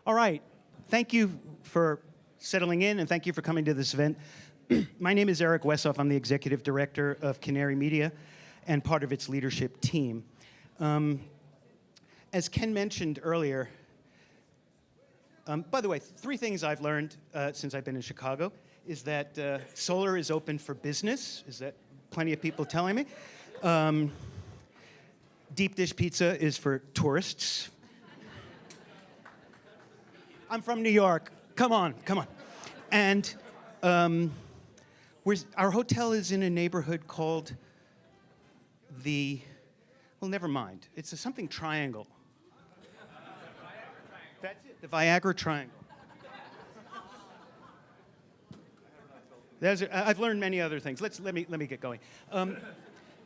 All right. Thank you for settling in, and thank you for coming to this event. My name is Eric Wessoff. I'm the executive director of Canary Media and part of its leadership team. As Ken mentioned earlier, by the way, 3 things I've learned since I've been in Chicago is that solar is open for business. Is that plenty of people telling me? Deep dish pizza is for tourists. I'm from New York. Come on, come on. And our hotel is in a neighborhood called well, never mind. It's something triangle. That's it, the Viagra Triangle. I've learned many other things. Let me get going.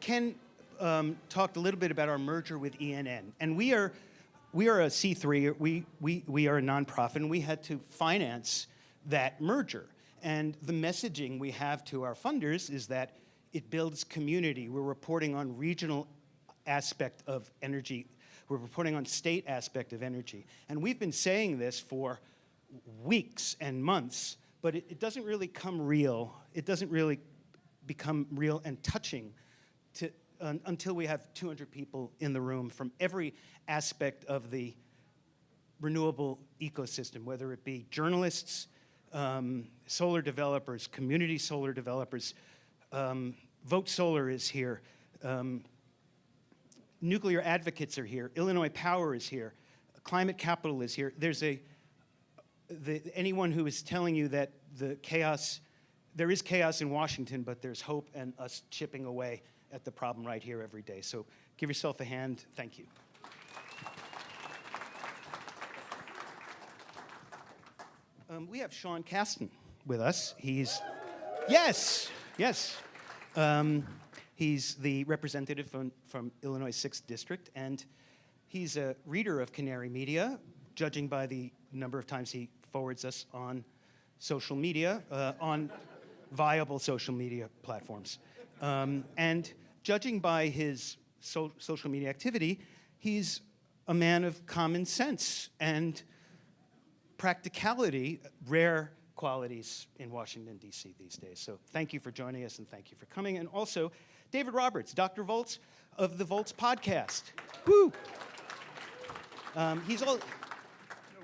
Ken talked a little bit about our merger with ENN, and we are a C3. We are a nonprofit, and we had to finance that merger. And the messaging we have to our funders is that it builds community. We're reporting on regional aspect of energy. We're reporting on state aspect of energy. And we've been saying this for weeks and months, but it doesn't really come real. It doesn't really become real and touching until we have 200 people in the room from every aspect of the renewable ecosystem, whether it be journalists, solar developers, community solar developers. Vote Solar is here. Nuclear advocates are here. Illinois Power is here. Climate Capital is here. There's anyone who is telling you that there is chaos in Washington, but there's hope and us chipping away at the problem right here every day. So give yourself a hand. Thank you. We have Sean Casten with us. Yes. He's the representative from Illinois 6th District, and he's a reader of Canary Media, judging by the number of times he forwards us on social media, on viable social media platforms. And judging by his social media activity, he's a man of common sense and practicality, rare qualities in Washington, D.C. these days. So thank you for joining us, and thank you for coming. And also, David Roberts, Dr. Volts of the Volts podcast. Woo! He's all... No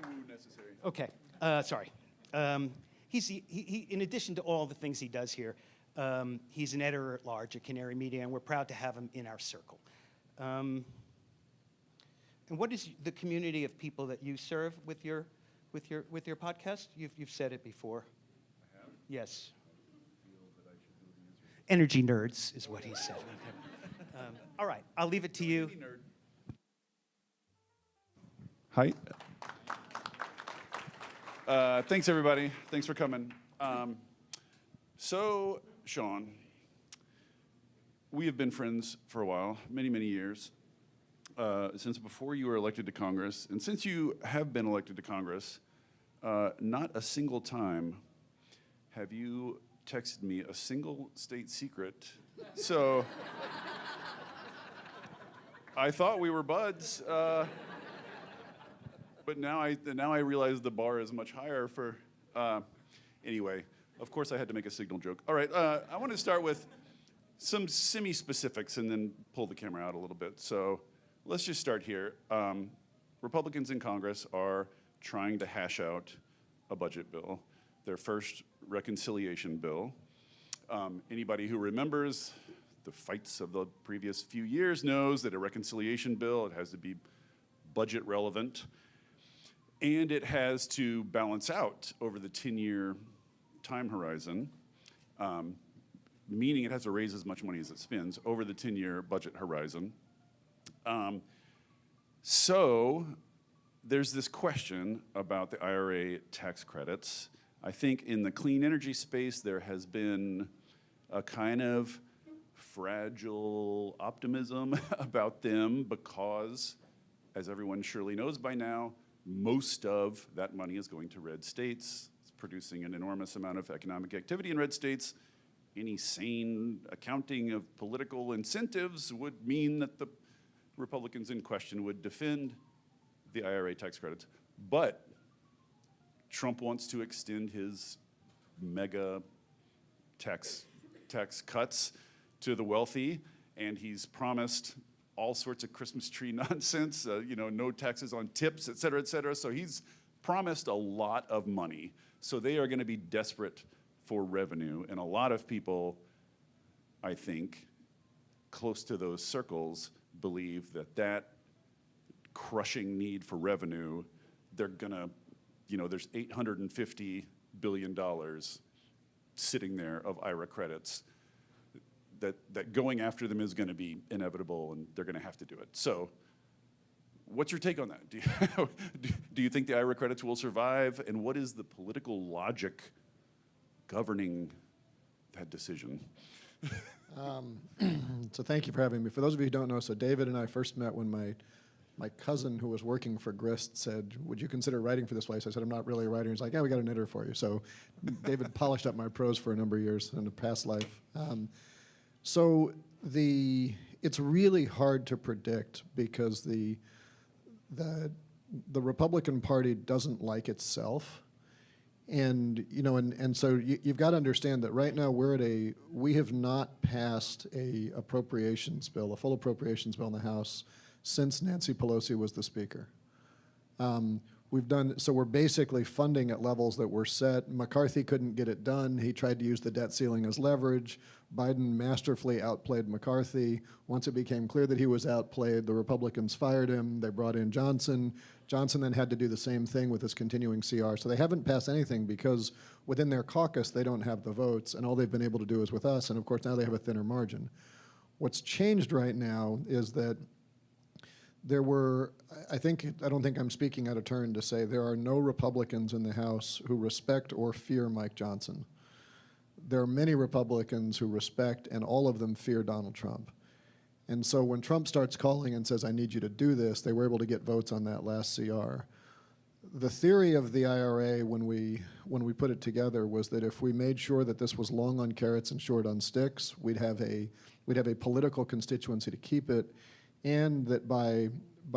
woo necessary. Okay, sorry. He, in addition to all the things he does here, he's an editor-at-large at Canary Media, and we're proud to have him in our circle. And what is the community of people that you serve with your podcast? You've said it before. I have? Yes. I feel that I should know the answer. Energy nerds is what he said. All right, I'll leave it to you. Hi. Thanks, everybody. Thanks for coming. So, Sean, we have been friends for a while, many, many years, since before you were elected to Congress. And since you have been elected to Congress, not a single time have you texted me a single state secret. So I thought we were buds, but now I realize the bar is much higher for, anyway, of course I had to make a signal joke. All right, I want to start with some semi-specifics and then pull the camera out a little bit. So let's just start here. Republicans in Congress are trying to hash out a budget bill, their first reconciliation bill. Anybody who remembers the fights of the previous few years knows that a reconciliation bill, it has to be budget relevant, and it has to balance out over the 10-year time horizon, meaning it has to raise as much money as it spends over the 10-year budget horizon. So there's this question about the IRA tax credits. I think in the clean energy space, there has been a kind of fragile optimism about them because, as everyone surely knows by now, most of that money is going to red states. It's producing an enormous amount of economic activity in red states. Any sane accounting of political incentives would mean that the Republicans in question would defend the IRA tax credits. But Trump wants to extend his mega tax cuts to the wealthy, and he's promised all sorts of Christmas tree nonsense, no taxes on tips, et cetera, et cetera. So he's promised a lot of money. So they are going to be desperate for revenue. And a lot of people, I think, close to those circles believe that crushing need for revenue, they're going to, there's $850 billion sitting there of IRA credits that going after them is going to be inevitable, and they're going to have to do it. So what's your take on that? Do you think the IRA credits will survive, and what is the political logic governing that decision? So thank you for having me. For those of you who don't know, so David and I first met when my cousin who was working for Grist said, would you consider writing for this place? I said, I'm not really a writer. He's like, yeah, we got an editor for you. So David polished up my prose for a number of years in a past life. So it's really hard to predict because the Republican Party doesn't like itself. And so you've got to understand that right now we have not passed a appropriations bill, a full appropriations bill in the House since Nancy Pelosi was the Speaker. So we're basically funding at levels that were set. McCarthy couldn't get it done. He tried to use the debt ceiling as leverage. Biden masterfully outplayed McCarthy. Once it became clear that he was outplayed, the Republicans fired him. They brought in Johnson. Johnson then had to do the same thing with his continuing CR. So they haven't passed anything because within their caucus, they don't have the votes, and all they've been able to do is with us. And of course, now they have a thinner margin. What's changed right now is that I don't think I'm speaking out of turn to say there are no Republicans in the House who respect or fear Mike Johnson. There are many Republicans who respect, and all of them fear Donald Trump. And so when Trump starts calling and says, I need you to do this, they were able to get votes on that last CR. The theory of the IRA when we put it together was that if we made sure that this was long on carrots and short on sticks, we'd have a political constituency to keep it, and that by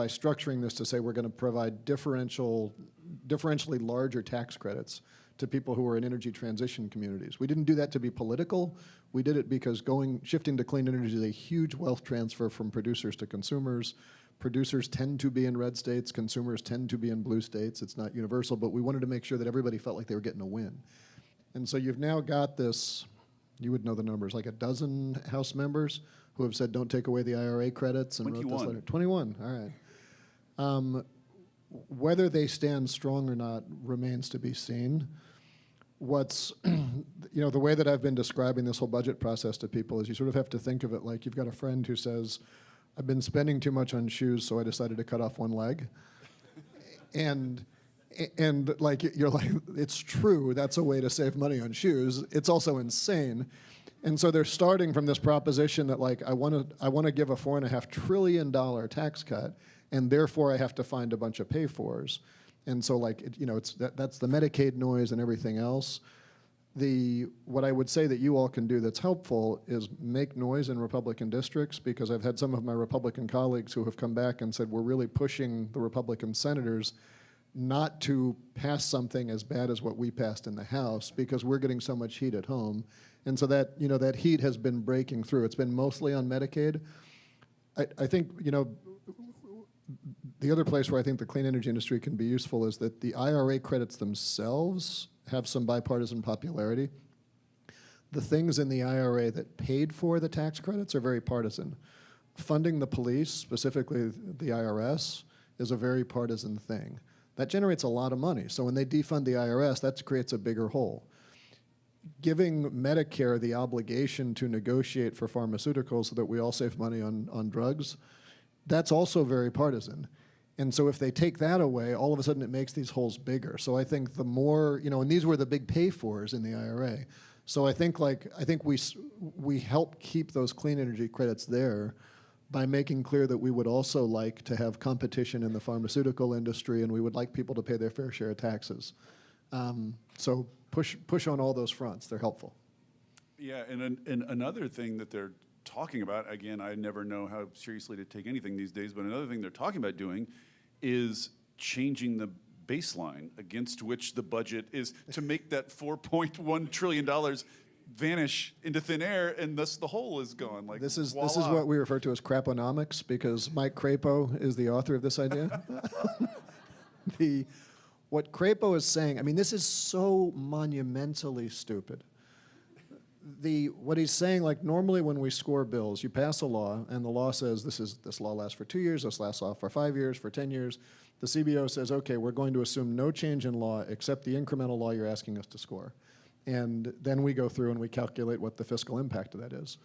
structuring this to say we're going to provide differentially larger tax credits to people who are in energy transition communities. We didn't do that to be political. We did it because shifting to clean energy is a huge wealth transfer from producers to consumers. Producers tend to be in red states. Consumers tend to be in blue states. It's not universal, but we wanted to make sure that everybody felt like they were getting a win. And so you've now got this, you would know the numbers, like a dozen House members who have said don't take away the IRA credits and 21. wrote this letter. 21, all right. Whether they stand strong or not remains to be seen. The way that I've been describing this whole budget process to people is you sort of have to think of it like you've got a friend who says, I've been spending too much on shoes, so I decided to cut off one leg. and like, you're like, it's true, that's a way to save money on shoes. It's also insane. And so they're starting from this proposition that like, I want to give a $4.5 trillion tax cut, and therefore I have to find a bunch of pay-fors. And so like, that's the Medicaid noise and everything else. What I would say that you all can do that's helpful is make noise in Republican districts, because I've had some of my Republican colleagues who have come back and said, we're really pushing the Republican senators not to pass something as bad as what we passed in the House because we're getting so much heat at home. And so that, that heat has been breaking through. It's been mostly on Medicaid. I think, the other place where I think the clean energy industry can be useful is that the IRA credits themselves have some bipartisan popularity. The things in the IRA that paid for the tax credits are very partisan. Funding the police, specifically the IRS, is a very partisan thing. That generates a lot of money. So when they defund the IRS, that creates a bigger hole. Giving Medicare the obligation to negotiate for pharmaceuticals so that we all save money on drugs, that's also very partisan. And so if they take that away, all of a sudden it makes these holes bigger. So I think the more, and these were the big pay-fors in the IRA. So I think we help keep those clean energy credits there by making clear that we would also like to have competition in the pharmaceutical industry, and we would like people to pay their fair share of taxes. So push on all those fronts. They're helpful. Yeah, and another thing that they're talking about, again, I never know how seriously to take anything these days, but another thing they're talking about doing is changing the baseline against which the budget is to make that $4.1 trillion vanish into thin air, and thus the hole is gone. Like This is voila. what we refer to as craponomics, because Mike Crapo is the author of this idea. What Crapo is saying, I mean, this is so monumentally stupid. What he's saying, like normally when we score bills, you pass a law, and the law says this law lasts for 2 years, this lasts off for 5 years, for 10 years. The CBO says, okay, we're going to assume no change in law except the incremental law you're asking us to score. And then we go through and we calculate what the fiscal impact of that is.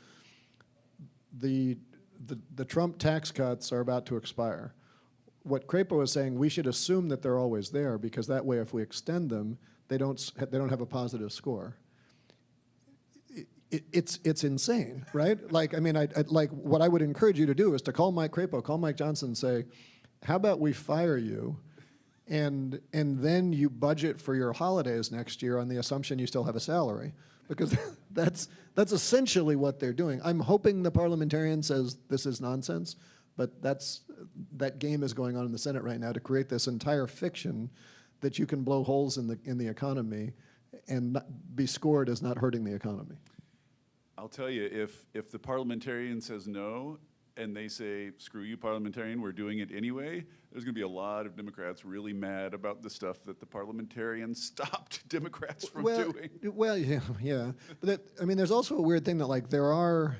The Trump tax cuts are about to expire. What Crapo is saying, we should assume that they're always there, because that way if we extend them, they don't have a positive score. It's insane, right? Like, I mean, like what I would encourage you to do is to call Mike Crapo, call Mike Johnson, and say, how about we fire you, and then you budget for your holidays next year on the assumption you still have a salary, because that's essentially what they're doing. I'm hoping the parliamentarian says this is nonsense, but that game is going on in the Senate right now to create this entire fiction that you can blow holes in the economy and not be scored as not hurting the economy. I'll tell you, if the parliamentarian says no, and they say, screw you, parliamentarian, we're doing it anyway, there's going to be a lot of Democrats really mad about the stuff that the parliamentarian stopped Democrats from doing. Well, yeah. But I mean, there's also a weird thing that, like, there are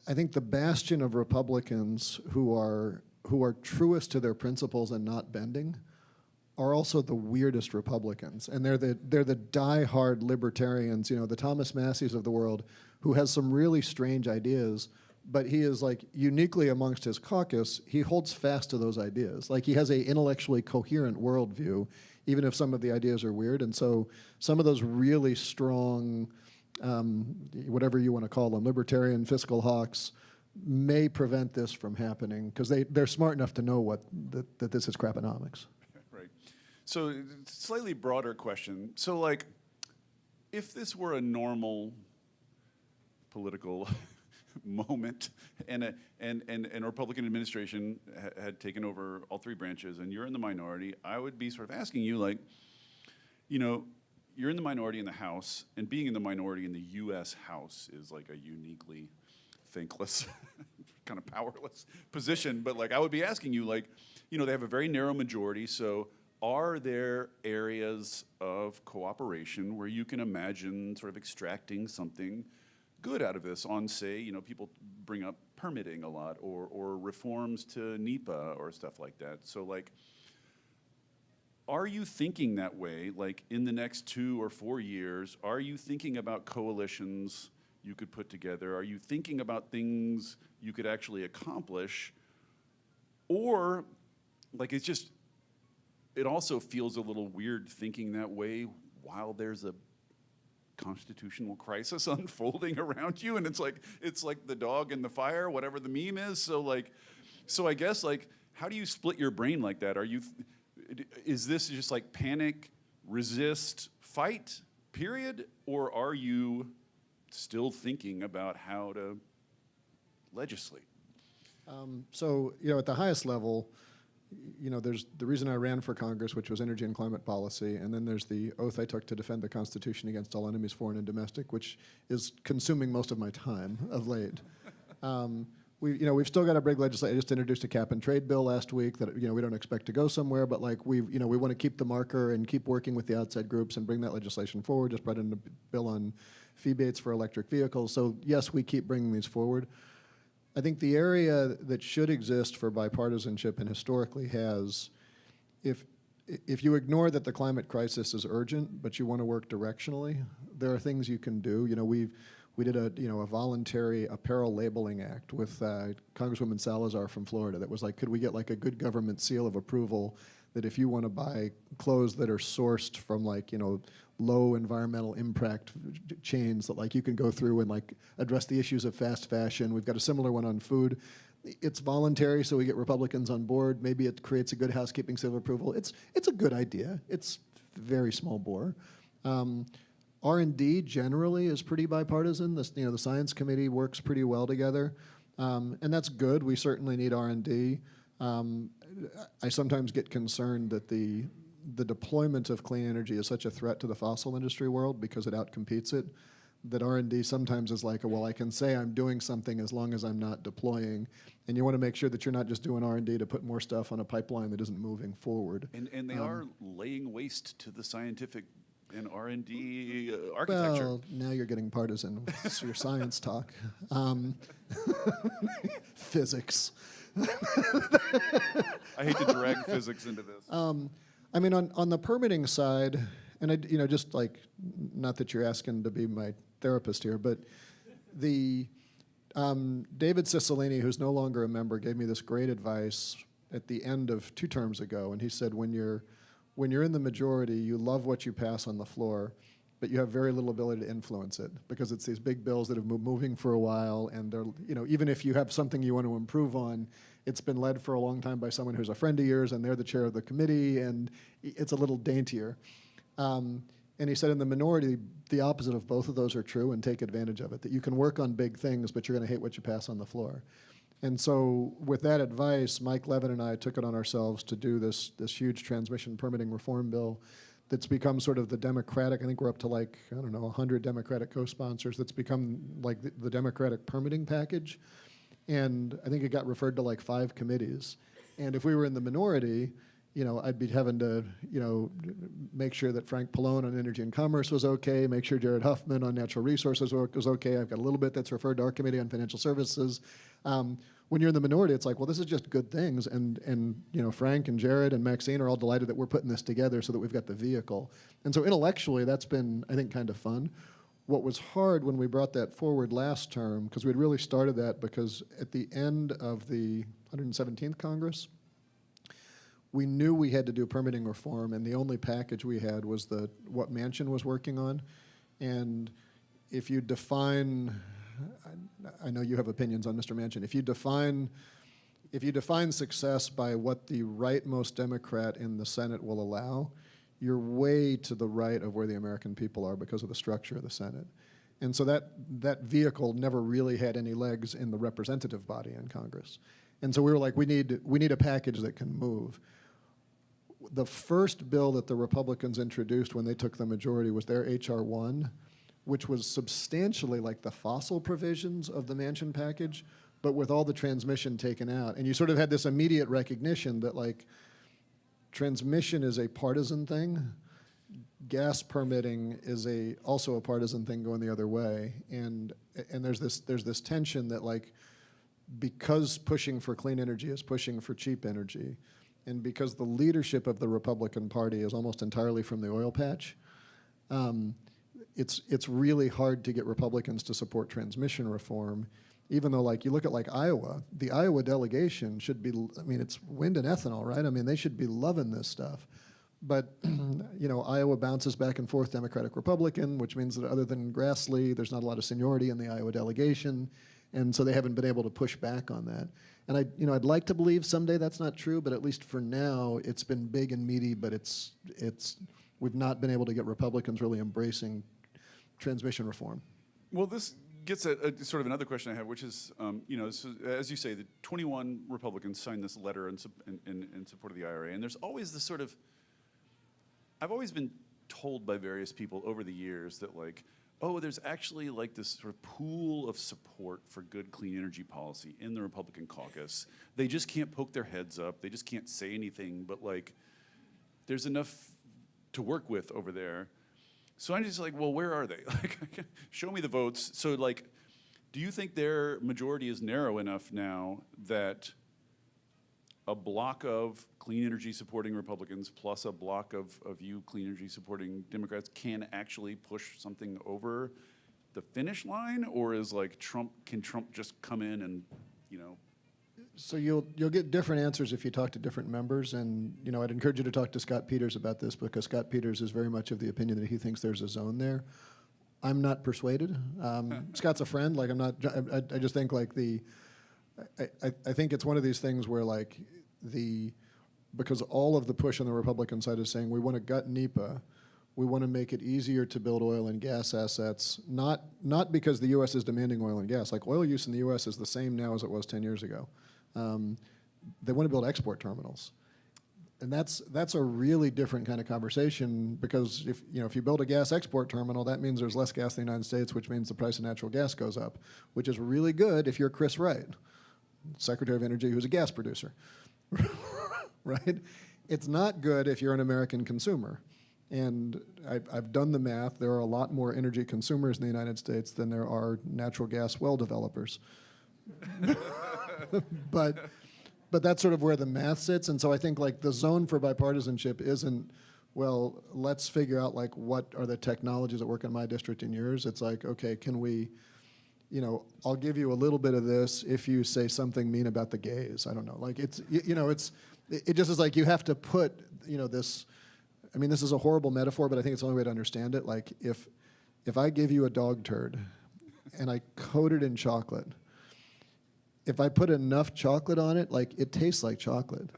I think the bastion of Republicans who are truest to their principles and not bending are also the weirdest Republicans, and they're the die-hard libertarians, you know, the Thomas Masseys of the world, who has some really strange ideas, but he is, like, uniquely amongst his caucus, he holds fast to those ideas. Like, he has a intellectually coherent worldview, even if some of the ideas are weird. And so some of those really strong, whatever you want to call them, libertarian fiscal hawks, may prevent this from happening, because they're smart enough to know that this is craponomics. So, slightly broader question. So, like, if this were a normal political moment and a Republican administration had taken over all three branches and you're in the minority, I would be sort of asking you, like, you know, you're in the minority in the House, and being in the minority in the U.S. House is like a uniquely thankless, kind of powerless position. But, like, I would be asking you, like, you know, they have a very narrow majority, so are there areas of cooperation where you can imagine sort of extracting something good out of this on, say, you know, people bring up permitting a lot, or reforms to NEPA or stuff like that. So, like, are you thinking that way, like, in the next 2 or 4 years? Are you thinking about coalitions you could put together? Are you thinking about things you could actually accomplish? Or, like, it also feels a little weird thinking that way while there's a constitutional crisis unfolding around you, and it's like the dog in the fire, whatever the meme is. So I guess, like, how do you split your brain like that? Is this just like panic, resist, fight, period? Or are you still thinking about how to legislate? So, you know, at the highest level, you know, there's the reason I ran for Congress, which was energy and climate policy, and then there's the oath I took to defend the Constitution against all enemies, foreign and domestic, which is consuming most of my time of late. We've still got a big legislation. I just introduced a cap and trade bill last week that, you know, we don't expect to go somewhere, but, like, we want to keep the marker and keep working with the outside groups and bring that legislation forward. Just brought in a bill on fee baits for electric vehicles. So yes, we keep bringing these forward. I think the area that should exist for bipartisanship, and historically has, if you ignore that the climate crisis is urgent, but you want to work directionally, there are things you can do. You know, we did a voluntary apparel labeling act with Congresswoman Salazar from Florida that was like, could we get, like, a good government seal of approval that if you want to buy clothes that are sourced from, like, you know, low environmental impact chains, that, like, you can go through and, like, address the issues of fast fashion. We've got a similar one on food. It's voluntary, so we get Republicans on board. Maybe it creates a good housekeeping seal of approval. It's a good idea. It's very small bore. R&D generally is pretty bipartisan. The Science Committee works pretty well together, and that's good. We certainly need R&D. I sometimes get concerned that the deployment of clean energy is such a threat to the fossil industry world because it outcompetes it, that R&D sometimes is like, well, I can say I'm doing something as long as I'm not deploying, and you want to make sure that you're not just doing R&D to put more stuff on a pipeline that isn't moving forward. And they are laying waste to the scientific and R&D architecture. Well, now you're getting partisan with your science talk. Physics. I hate to drag physics into this. I mean, on the permitting side, and just like, not that you're asking to be my therapist here, but the David Cicilline, who's no longer a member, gave me this great advice at the end of 2 terms ago, and he said, when you're in the majority, you love what you pass on the floor, but you have very little ability to influence it because it's these big bills that have been moving for a while, and they're, even if you have something you want to improve on, it's been led for a long time by someone who's a friend of yours, and they're the chair of the committee, and it's a little daintier. And he said in the minority, the opposite of both of those are true, and take advantage of it, that you can work on big things, but you're going to hate what you pass on the floor. And so with that advice, Mike Levin and I took it on ourselves to do this huge transmission permitting reform bill that's become sort of the Democratic, I think we're up to 100 Democratic co-sponsors, that's become like the Democratic permitting package. And I think it got referred to 5 committees. And if we were in the minority, I'd be having to, make sure that Frank Pallone on Energy and Commerce was okay, make sure Jared Huffman on Natural Resources was okay. I've got a little bit that's referred to our committee on Financial Services. When you're in the minority, it's like, well, this is just good things. And Frank and Jared and Maxine are all delighted that we're putting this together so that we've got the vehicle. And so intellectually, that's been, I think, kind of fun. What was hard when we brought that forward last term, because we'd really started that because at the end of the 117th Congress, we knew we had to do permitting reform, and the only package we had was what Manchin was working on. And if you define, I know you have opinions on Mr. Manchin, if you define success by what the rightmost Democrat in the Senate will allow, you're way to the right of where the American people are because of the structure of the Senate. And so that vehicle never really had any legs in the representative body in Congress. And so we were like, we need a package that can move. The first bill that the Republicans introduced when they took the majority was their H.R. 1, which was substantially like the fossil provisions of the Manchin package, but with all the transmission taken out. And you sort of had this immediate recognition that transmission is a partisan thing. Gas permitting is also a partisan thing going the other way. And there's this tension that because pushing for clean energy is pushing for cheap energy, and because the leadership of the Republican Party is almost entirely from the oil patch, it's really hard to get Republicans to support transmission reform, even though you look at Iowa, the Iowa delegation should be, it's wind and ethanol, right? They should be loving this stuff. But, Iowa bounces back and forth Democratic Republican, which means that other than Grassley, there's not a lot of seniority in the Iowa delegation. And so they haven't been able to push back on that. And I'd like to believe someday that's not true, but at least for now, it's been big and meaty, but we've not been able to get Republicans really embracing transmission reform. Well, this gets at sort of another question I have, which is, as you say, the 21 Republicans signed this letter in support of the IRA, and there's always this sort of, I've always been told by various people over the years that there's actually this sort of pool of support for good clean energy policy in the Republican caucus. They just can't poke their heads up. They just can't say anything, but there's enough to work with over there. So I'm just well, where are they? Show me the votes. So do you think their majority is narrow enough now that a block of clean energy supporting Republicans plus a block of you clean energy supporting Democrats can actually push something over the finish line? Or is can Trump just come in and, So you'll get different answers if you talk to different members, and I'd encourage you to talk to Scott Peters about this, because Scott Peters is very much of the opinion that he thinks there's a zone there. I'm not persuaded. Scott's a friend. I'm not. I just think I think it's one of these things where because all of the push on the Republican side is saying we want to gut NEPA, we want to make it easier to build oil and gas assets, not because the U.S. is demanding oil and gas. Oil use in the U.S. is the same now as it was 10 years ago. they want to build export terminals. And that's a really different kind of conversation, because if you build a gas export terminal, that means there's less gas in the United States, which means the price of natural gas goes up, which is really good if you're Chris Wright, Secretary of Energy, who's a gas producer, right? It's not good if you're an American consumer. And I've done the math. There are a lot more energy consumers in the United States than there are natural gas well developers. But that's sort of where the math sits. And so I think like the zone for bipartisanship isn't, well, let's figure out like what are the technologies that work in my district and yours. It's like, okay, can we, I'll give you a little bit of this if you say something mean about the gays. I don't know. Like it just is like you have to put, this, I mean, this is a horrible metaphor, but I think it's the only way to understand it. Like if I give you a dog turd and I coat it in chocolate, if I put enough chocolate on it, like it tastes like chocolate,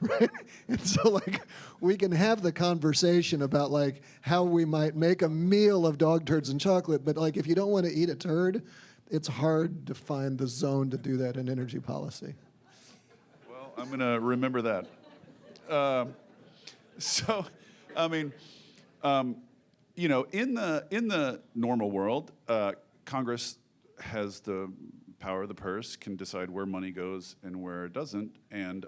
right? And so like we can have the conversation about like how we might make a meal of dog turds and chocolate, but like if you don't want to eat a turd, it's hard to find the zone to do that in energy policy. Well, I'm gonna remember that. So, I mean, in the normal world, Congress has the power of the purse, can decide where money goes and where it doesn't, and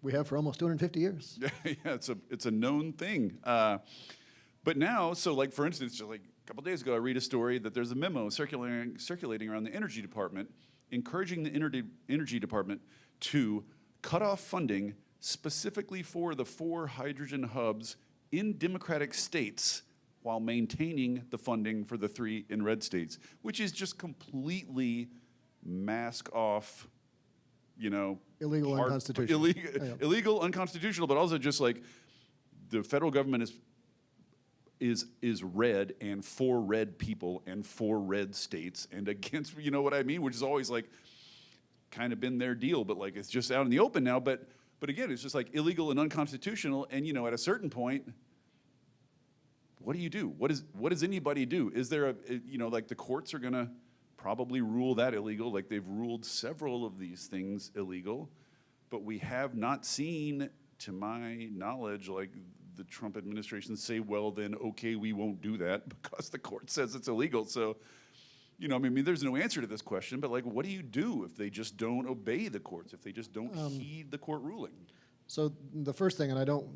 We have for almost 250 years. yeah, it's a known thing. But now, so like for instance, just like a couple days ago, I read a story that there's a memo circulating around the Energy Department, encouraging the Energy Department to cut off funding specifically for the 4 hydrogen hubs in Democratic states, while maintaining the funding for the 3 in red states, which is just completely mask off, Illegal, unconstitutional. Illegal, unconstitutional, but also just like the federal government is red and for red people and for red states and against, you know what I mean? Which is always like kind of been their deal, but like it's just out in the open now. But again, it's just like illegal and unconstitutional. And at a certain point, what do you do? What does anybody do? Is there like the courts are gonna probably rule that illegal, like they've ruled several of these things illegal, but we have not seen, to my knowledge, like the Trump administration say, well then, okay, we won't do that because the court says it's illegal. So, there's no answer to this question, but like, what do you do if they just don't obey the courts, if they just don't heed the court ruling? So the first thing, and I don't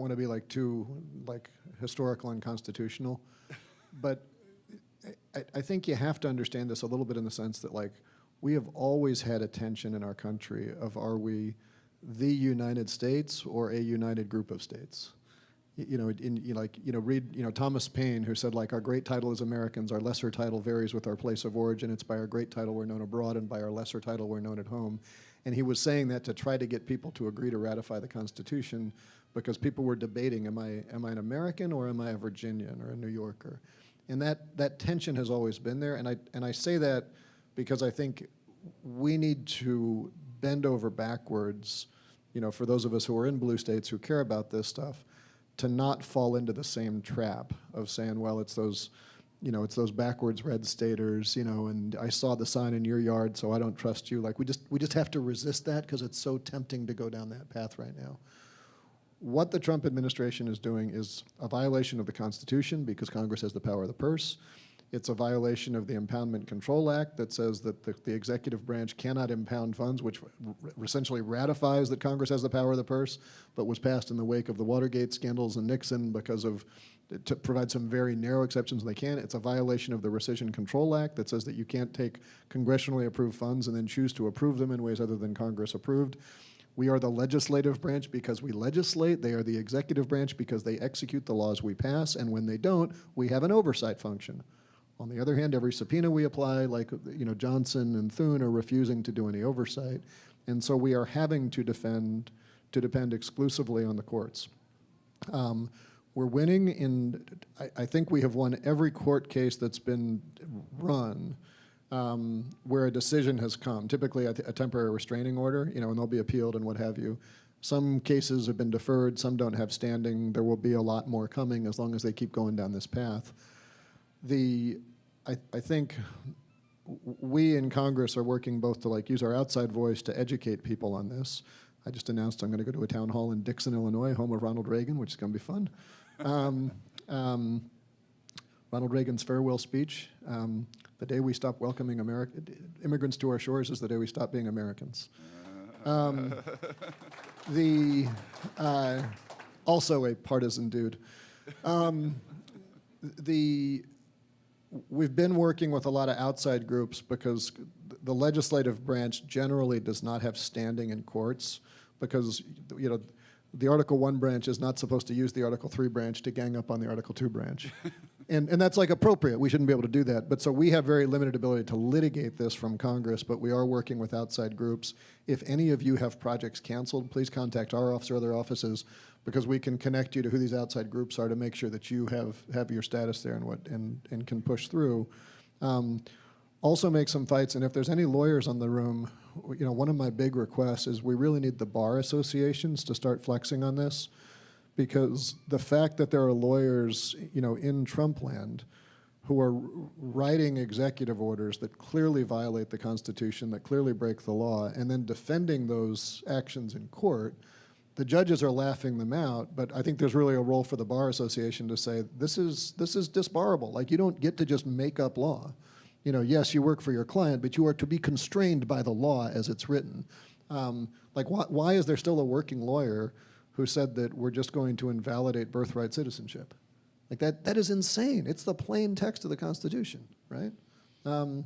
want to be like too like historical and constitutional, but I think you have to understand this a little bit in the sense that like we have always had a tension in our country of, are we the United States or a united group of states? Read Thomas Paine, who said like our great title as Americans, our lesser title varies with our place of origin. It's by our great title we're known abroad, and by our lesser title we're known at home. And he was saying that to try to get people to agree to ratify the Constitution, because people were debating, am I an American or am I a Virginian or a New Yorker? And that tension has always been there. And I say that because I think we need to bend over backwards, for those of us who are in blue states who care about this stuff, to not fall into the same trap of saying, well, it's those backwards red staters, and I saw the sign in your yard, so I don't trust you. Like we just have to resist that because it's so tempting to go down that path right now. What the Trump administration is doing is a violation of the Constitution because Congress has the power of the purse. It's a violation of the Impoundment Control Act that says that the executive branch cannot impound funds, which essentially ratifies that Congress has the power of the purse, but was passed in the wake of the Watergate scandals and Nixon to provide some very narrow exceptions when they can. It's a violation of the Rescission Control Act that says that you can't take congressionally approved funds and then choose to approve them in ways other than Congress approved. We are the legislative branch because we legislate. They are the executive branch because they execute the laws we pass, and when they don't, we have an oversight function. On the other hand, every subpoena we apply, like Johnson and Thune, are refusing to do any oversight, and so we are having to depend exclusively on the courts. We're winning in. I think we have won every court case that's been run where a decision has come. Typically, a temporary restraining order, and they'll be appealed and what have you. Some cases have been deferred. Some don't have standing. There will be a lot more coming as long as they keep going down this path. I think we in Congress are working both to use our outside voice to educate people on this. I just announced I'm going to go to a town hall in Dixon, Illinois, home of Ronald Reagan, which is going to be fun. Ronald Reagan's farewell speech, the day we stop welcoming immigrants to our shores is the day we stop being Americans. Also a partisan dude. We've been working with a lot of outside groups because the legislative branch generally does not have standing in courts because, the Article 1 branch is not supposed to use the Article 3 branch to gang up on the Article 2 branch. And that's appropriate. We shouldn't be able to do that. But so we have very limited ability to litigate this from Congress, but we are working with outside groups. If any of you have projects canceled, please contact our office or other offices because we can connect you to who these outside groups are to make sure that you have your status there and can push through. Also make some fights, and if there's any lawyers on the room, one of my big requests is we really need the bar associations to start flexing on this, because the fact that there are lawyers, in Trump land who are writing executive orders that clearly violate the Constitution, that clearly break the law, and then defending those actions in court, the judges are laughing them out, but I think there's really a role for the bar association to say, this is disbarable. You don't get to just make up law. Yes, you work for your client, but you are to be constrained by the law as it's written. Why is there still a working lawyer who said that we're just going to invalidate birthright citizenship? That is insane. It's the plain text of the Constitution, right? I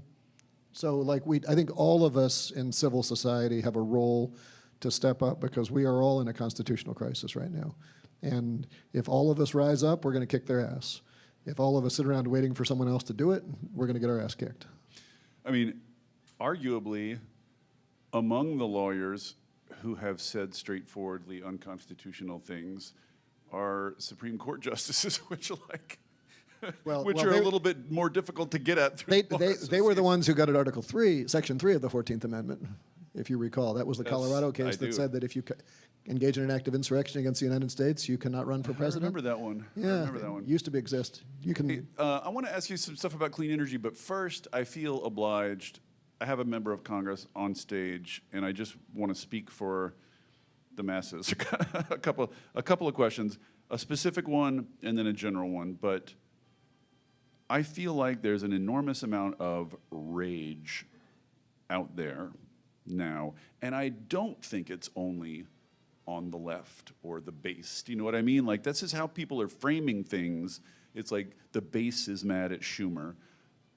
think all of us in civil society have a role to step up because we are all in a constitutional crisis right now. And if all of us rise up, we're going to kick their ass. If all of us sit around waiting for someone else to do it, we're going to get our ass kicked. I mean, arguably, among the lawyers who have said straightforwardly unconstitutional things are Supreme Court justices, which are a little bit more difficult to get at. They were the ones who got at Article 3, Section 3 of the 14th Amendment, if you recall. That was the Colorado case that said that if you engage in an act of insurrection against the United States, you cannot run for president. I remember that one. Yeah, I remember that one. Used to exist. You can. Hey, I want to ask you some stuff about clean energy, but first, I feel obliged. I have a member of Congress on stage, and I just want to speak for the masses. a couple of questions, a specific one and then a general one. But I feel like there's an enormous amount of rage out there now, and I don't think it's only on the left or the base. Do you know what I mean? This is how people are framing things. It's like the base is mad at Schumer.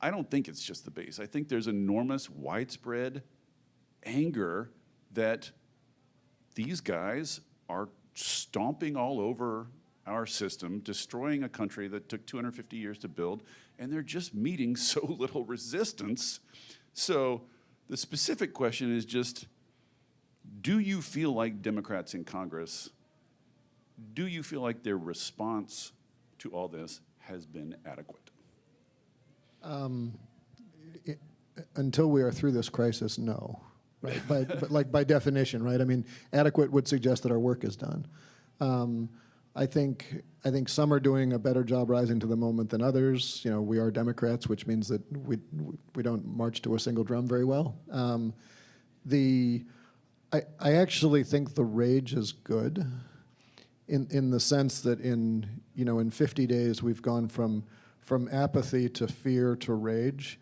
I don't think it's just the base. I think there's enormous, widespread anger that these guys are stomping all over our system, destroying a country that took 250 years to build, and they're just meeting so little resistance. So the specific question is just, do you feel like Democrats in Congress, do you feel like their response to all this has been adequate? Until we are through this crisis, no. Right? but by definition, right? I mean, adequate would suggest that our work is done. I think some are doing a better job rising to the moment than others. We are Democrats, which means that we don't march to a single drum very well. I actually think the rage is good, in the sense that in 50 days we've gone from apathy to fear to rage.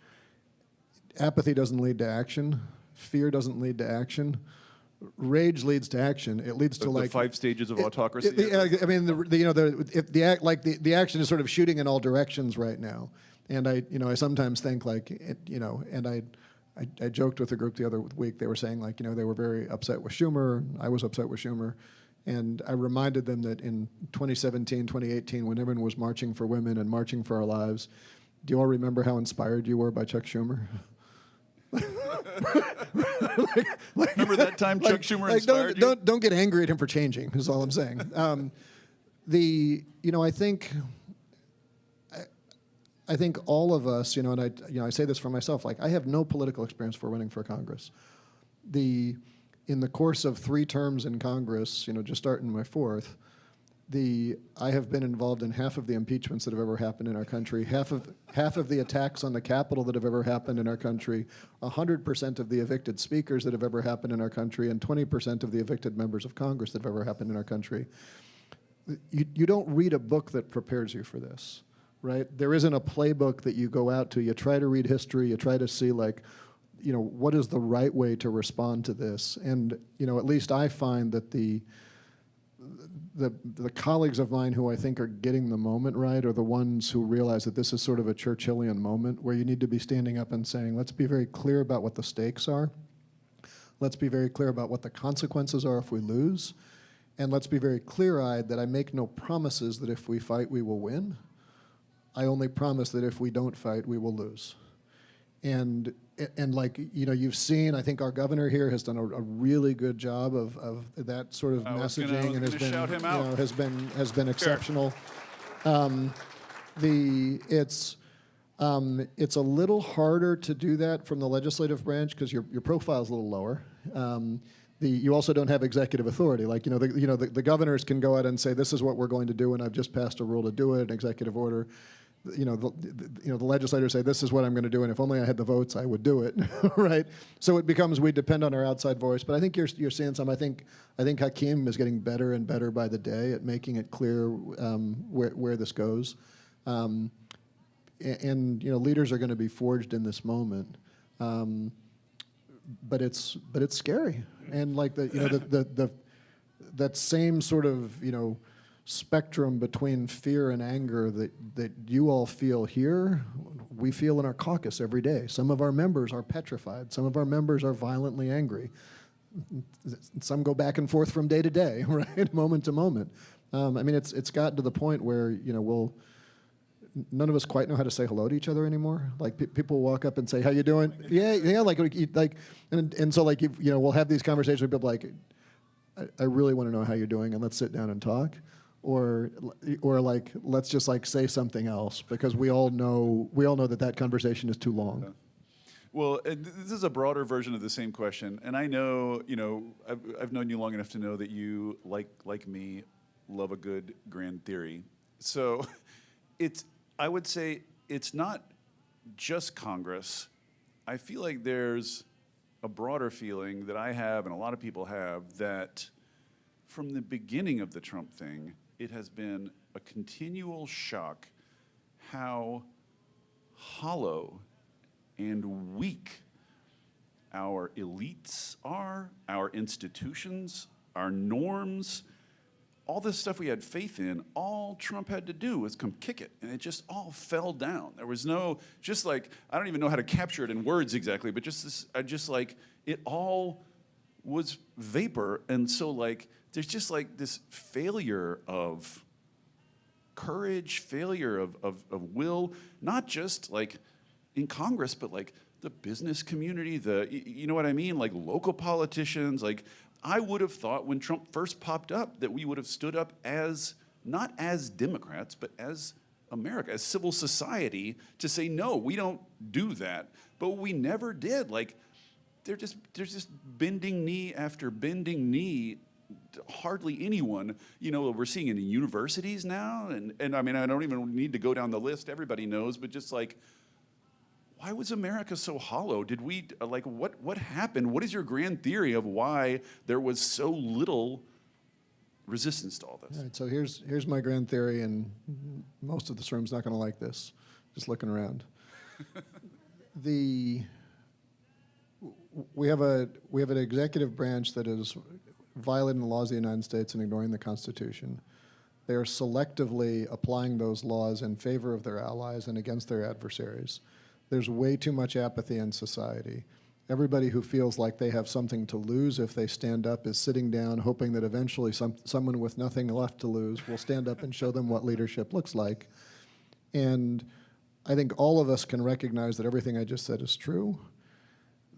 Apathy doesn't lead to action. Fear doesn't lead to action. Rage leads to action. It leads to the 5 stages of autocracy. The action is sort of shooting in all directions right now. And I sometimes think I joked with a group the other week. They were saying they were very upset with Schumer. I was upset with Schumer. And I reminded them that in 2017, 2018, when everyone was marching for women and marching for our lives, do you all remember how inspired you were by Chuck Schumer? Remember that time Chuck Schumer inspired you? Don't get angry at him for changing, is all I'm saying. I think all of us, and I say this for myself, I have no political experience for running for Congress. In the course of 3 terms in Congress, just starting my 4th, I have been involved in half of the impeachments that have ever happened in our country, half of the attacks on the Capitol that have ever happened in our country, 100% of the evicted speakers that have ever happened in our country, and 20% of the evicted members of Congress that have ever happened in our country. You don't read a book that prepares you for this, right? There isn't a playbook that you go out to. You try to read history. You try to see, like, you know, what is the right way to respond to this? And, you know, at least I find that the colleagues of mine who I think are getting the moment right are the ones who realize that this is sort of a Churchillian moment where you need to be standing up and saying, let's be very clear about what the stakes are. Let's be very clear about what the consequences are if we lose. And let's be very clear-eyed that I make no promises that if we fight, we will win. I only promise that if we don't fight, we will lose. And like, you know, you've seen, I think our governor here has done a really good job of that sort of messaging, and has been, shout him you out. know, has been exceptional. It's a little harder to do that from the legislative branch because your profile is a little lower. You also don't have executive authority. Like, the governors can go out and say, this is what we're going to do, and I've just passed a rule to do it, an executive order. The legislators say, this is what I'm going to do, and if only I had the votes, I would do it, right? So it becomes, we depend on our outside voice. But I think you're seeing some. I think Hakeem is getting better and better by the day at making it clear where this goes. And leaders are going to be forged in this moment. But it's scary, and like that same sort of spectrum between fear and anger that you all feel here, we feel in our caucus every day. Some of our members are petrified. Some of our members are violently angry. Some go back and forth from day to day, right, moment to moment. I mean, it's gotten to the point where none of us quite know how to say hello to each other anymore. Like people walk up and say, "How you doing?" Yeah, and so like we'll have these conversations with people like, "I really want to know how you're doing, and let's sit down and talk," or like let's just like say something else because we all know that conversation is too long. Yeah. Well, this is a broader version of the same question, and I know I've known you long enough to know that you like me love a good grand theory. So I would say it's not just Congress. I feel like there's a broader feeling that I have and a lot of people have that from the beginning of the Trump thing, it has been a continual shock how hollow and weak our elites are, our institutions, our norms. All this stuff we had faith in, all Trump had to do was come kick it, and it just all fell down. There was no, just like, I don't even know how to capture it in words exactly, but it all was vapor. And so like, there's just like this failure of courage, failure of will, not just like in Congress, but like the business community, you know what I mean? Like local politicians, like, I would have thought when Trump first popped up that we would have stood up as, not as Democrats, but as America, as civil society, to say, no, we don't do that. But we never did. Like, there's just bending knee after bending knee. Hardly anyone, we're seeing it in universities now. And I mean, I don't even need to go down the list. Everybody knows, but just like, why was America so hollow? Did we, like, what happened? What is your grand theory of why there was so little resistance to all this? All right, so here's my grand theory, and most of this room's not going to like this, just looking around. We have an executive branch that is violating the laws of the United States and ignoring the Constitution. They are selectively applying those laws in favor of their allies and against their adversaries. There's way too much apathy in society. Everybody who feels like they have something to lose if they stand up is sitting down hoping that eventually someone with nothing left to lose will stand up and show them what leadership looks like. And I think all of us can recognize that everything I just said is true.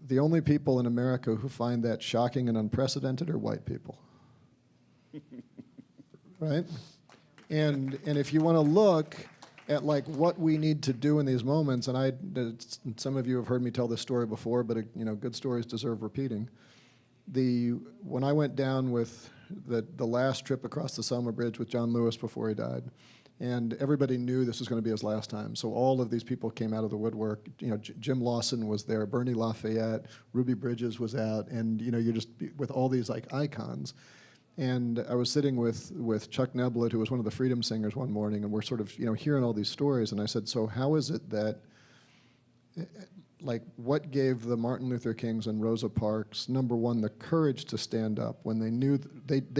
The only people in America who find that shocking and unprecedented are white people. Right? And if you want to look at like what we need to do in these moments, and some of you have heard me tell this story before, but good stories deserve repeating. when I went down with the last trip across the Selma Bridge with John Lewis before he died, and everybody knew this was going to be his last time. So all of these people came out of the woodwork. You know, Jim Lawson was there, Bernie Lafayette, Ruby Bridges was out, and you know, you're just with all these like icons. And I was sitting with Chuck Neblett, who was one of the Freedom Singers one morning, and we're sort of hearing all these stories. And I said, so how is it that, like, what gave the Martin Luther Kings and Rosa Parks, number one, the courage to stand up when they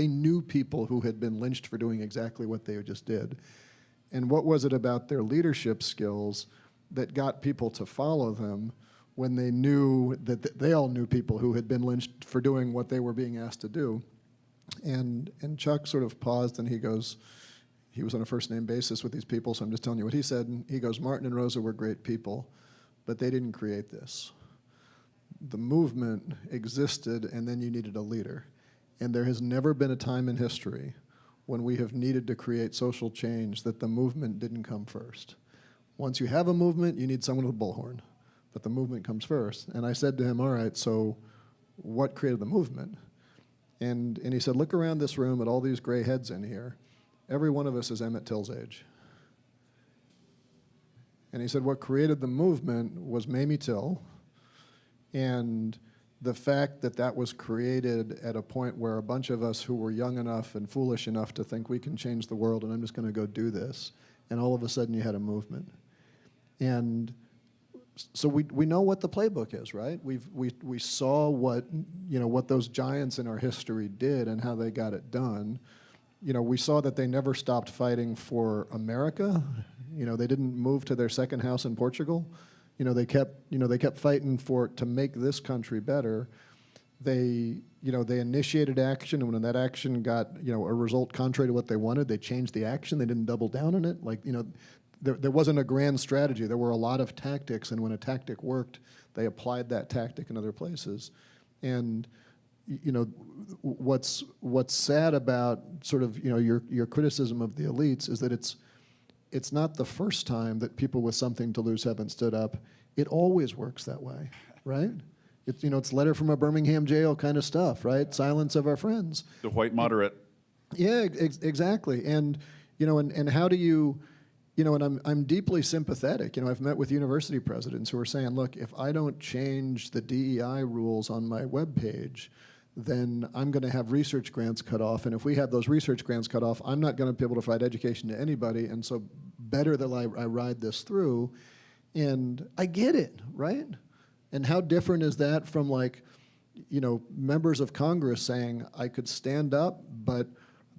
knew people who had been lynched for doing exactly what they just did? And what was it about their leadership skills that got people to follow them when they knew that they all knew people who had been lynched for doing what they were being asked to do? And Chuck sort of paused, and he goes, he was on a first-name basis with these people, so I'm just telling you what he said. And he goes, Martin and Rosa were great people, but they didn't create this. The movement existed, and then you needed a leader. And there has never been a time in history when we have needed to create social change that the movement didn't come first. Once you have a movement, you need someone with a bullhorn, but the movement comes first. And I said to him, all right, so what created the movement? And he said, look around this room at all these gray heads in here. Every one of us is Emmett Till's age. And he said, what created the movement was Mamie Till, and the fact that that was created at a point where a bunch of us who were young enough and foolish enough to think we can change the world and I'm just going to go do this, and all of a sudden you had a movement. And so we know what the playbook is, right? We saw what those giants in our history did and how they got it done. We saw that they never stopped fighting for America. They didn't move to their second house in Portugal. They kept fighting to make this country better. They initiated action, and when that action got a result contrary to what they wanted, they changed the action. They didn't double down on it. There wasn't a grand strategy. There were a lot of tactics, and when a tactic worked, they applied that tactic in other places. And what's sad about sort of your criticism of the elites is that it's not the first time that people with something to lose haven't stood up. It always works that way, right? It's letter from a Birmingham jail kind of stuff, right? Silence of our friends. The white moderate. Yeah, exactly. And and how do you? And I'm deeply sympathetic. I've met with university presidents who are saying, look, if I don't change the DEI rules on my webpage, then I'm going to have research grants cut off. And if we have those research grants cut off, I'm not going to be able to provide education to anybody. And so better that I ride this through. And I get it, right? And how different is that from members of Congress saying, I could stand up, but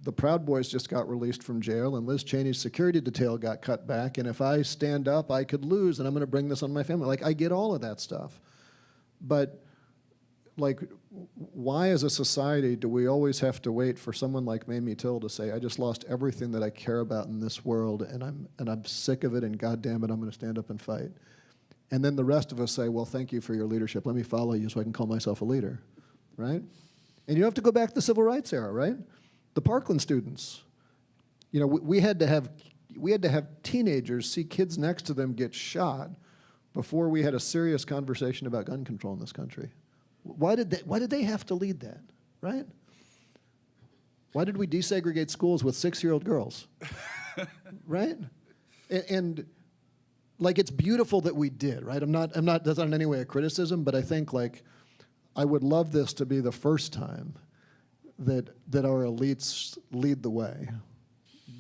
the Proud Boys just got released from jail, and Liz Cheney's security detail got cut back, and if I stand up, I could lose, and I'm going to bring this on my family. I get all of that stuff. But, why as a society do we always have to wait for someone like Mamie Till to say, I just lost everything that I care about in this world, and I'm sick of it, and goddamn it, I'm going to stand up and fight. And then the rest of us say, well, thank you for your leadership. Let me follow you so I can call myself a leader, right? And you have to go back to the civil rights era, right? The Parkland students, we had to have teenagers see kids next to them get shot before we had a serious conversation about gun control in this country. Why did they have to lead that, right? Why did we desegregate schools with 6-year-old girls, right? And it's beautiful that we did, right? That's not in any way a criticism, but I think I would love this to be the first time that our elites lead the way,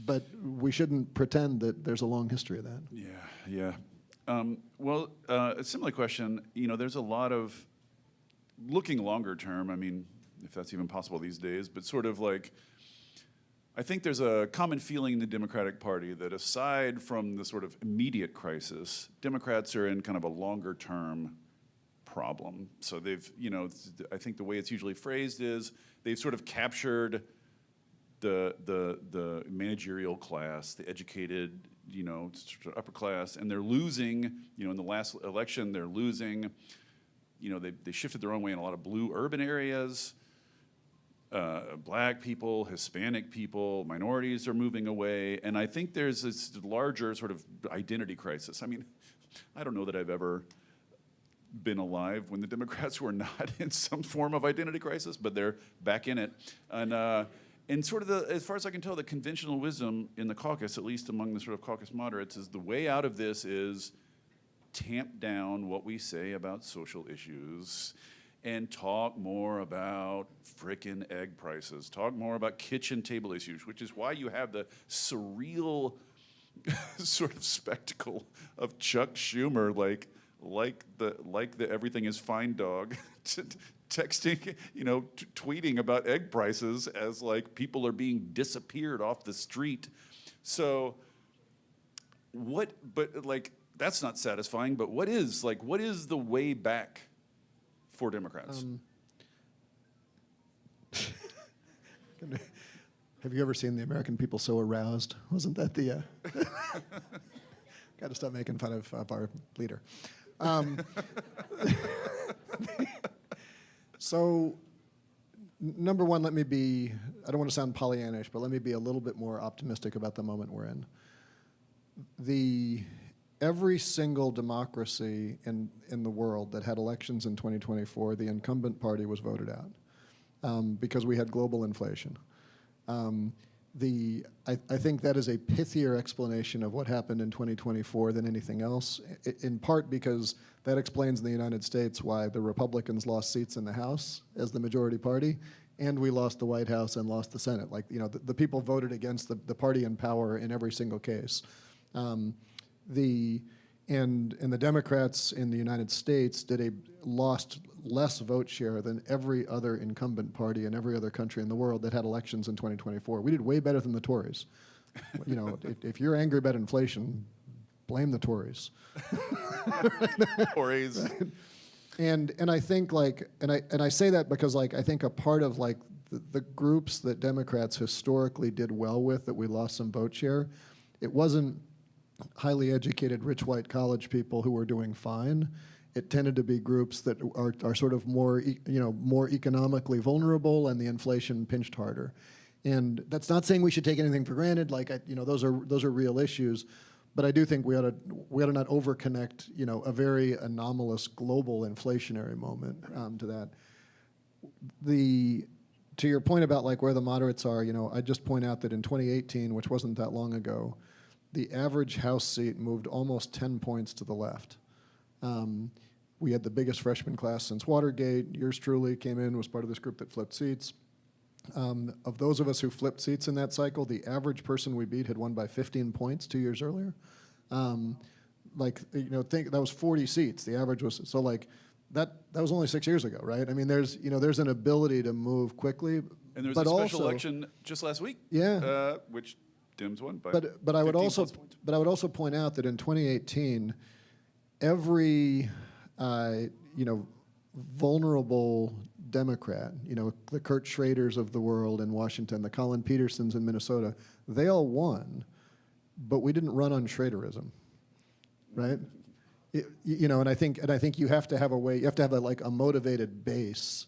but we shouldn't pretend that there's a long history of that. Yeah. Well, a similar question. There's a lot of looking longer term. I mean, if that's even possible these days, but sort of I think there's a common feeling in the Democratic Party that aside from the sort of immediate crisis, Democrats are in kind of a longer term problem. So they've, I think the way it's usually phrased is they've sort of captured the managerial class, the educated, upper class, and they're losing, in the last election, they're losing, they shifted their own way in a lot of blue urban areas. Black people, Hispanic people, minorities are moving away, and I think there's this larger sort of identity crisis. I mean, I don't know that I've ever been alive when the Democrats were not in some form of identity crisis, but they're back in it. And sort of as far as I can tell, the conventional wisdom in the caucus, at least among the sort of caucus moderates, is the way out of this is tamp down what we say about social issues and talk more about frickin' egg prices, talk more about kitchen table issues, which is why you have the surreal sort of spectacle of Chuck Schumer, like the everything is fine dog, texting, tweeting about egg prices as like people are being disappeared off the street. So but like, that's not satisfying, but what is the way back for Democrats? Have you ever seen the American people so aroused? Wasn't that the... Got to stop making fun of our leader. So, number one, I don't want to sound Pollyannish, but let me be a little bit more optimistic about the moment we're in. Every single democracy in the world that had elections in 2024, the incumbent party was voted out because we had global inflation. I think that is a pithier explanation of what happened in 2024 than anything else, in part because that explains in the United States why the Republicans lost seats in the House as the majority party, and we lost the White House and lost the Senate. Like, the people voted against the party in power in every single case. The Democrats in the United States lost less vote share than every other incumbent party in every other country in the world that had elections in 2024. We did way better than the Tories. If you're angry about inflation, blame the Tories. Tories. Right? And I think I say that because I think a part of the groups that Democrats historically did well with that we lost some vote share, it wasn't highly educated rich white college people who were doing fine. It tended to be groups that are sort of more economically vulnerable, and the inflation pinched harder. And that's not saying we should take anything for granted. Those are real issues, but I do think we ought to not overconnect a very anomalous global inflationary moment to that. To your point about where the moderates are, I just point out that in 2018, which wasn't that long ago, the average House seat moved almost 10 points to the left. We had the biggest freshman class since Watergate. Yours truly came in, was part of this group that flipped seats. Of those of us who flipped seats in that cycle, the average person we beat had won by 15 points 2 years earlier. Think that was 40 seats. The average was, that was only 6 years ago, right? I mean, there's an ability to move quickly. And there was a special election just last week. Yeah. Which Dems won by but I would 15 also plus points. but I would also point out that in 2018, every vulnerable Democrat, the Kurt Schraders of the world in Washington, the Colin Petersons in Minnesota, they all won, but we didn't run on Schraderism, right? And I think you have to have a motivated base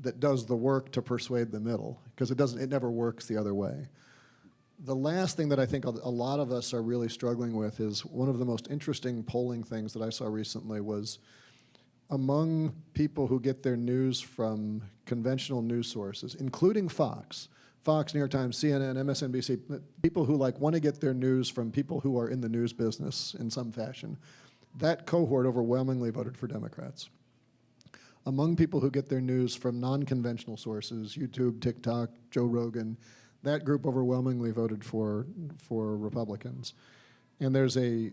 that does the work to persuade the middle, because it never works the other way. The last thing that I think a lot of us are really struggling with is one of the most interesting polling things that I saw recently was among people who get their news from conventional news sources, including Fox, New York Times, CNN, MSNBC, people who want to get their news from people who are in the news business in some fashion. That cohort overwhelmingly voted for Democrats. Among people who get their news from non-conventional sources, YouTube, TikTok, Joe Rogan, that group overwhelmingly voted for Republicans. And there's a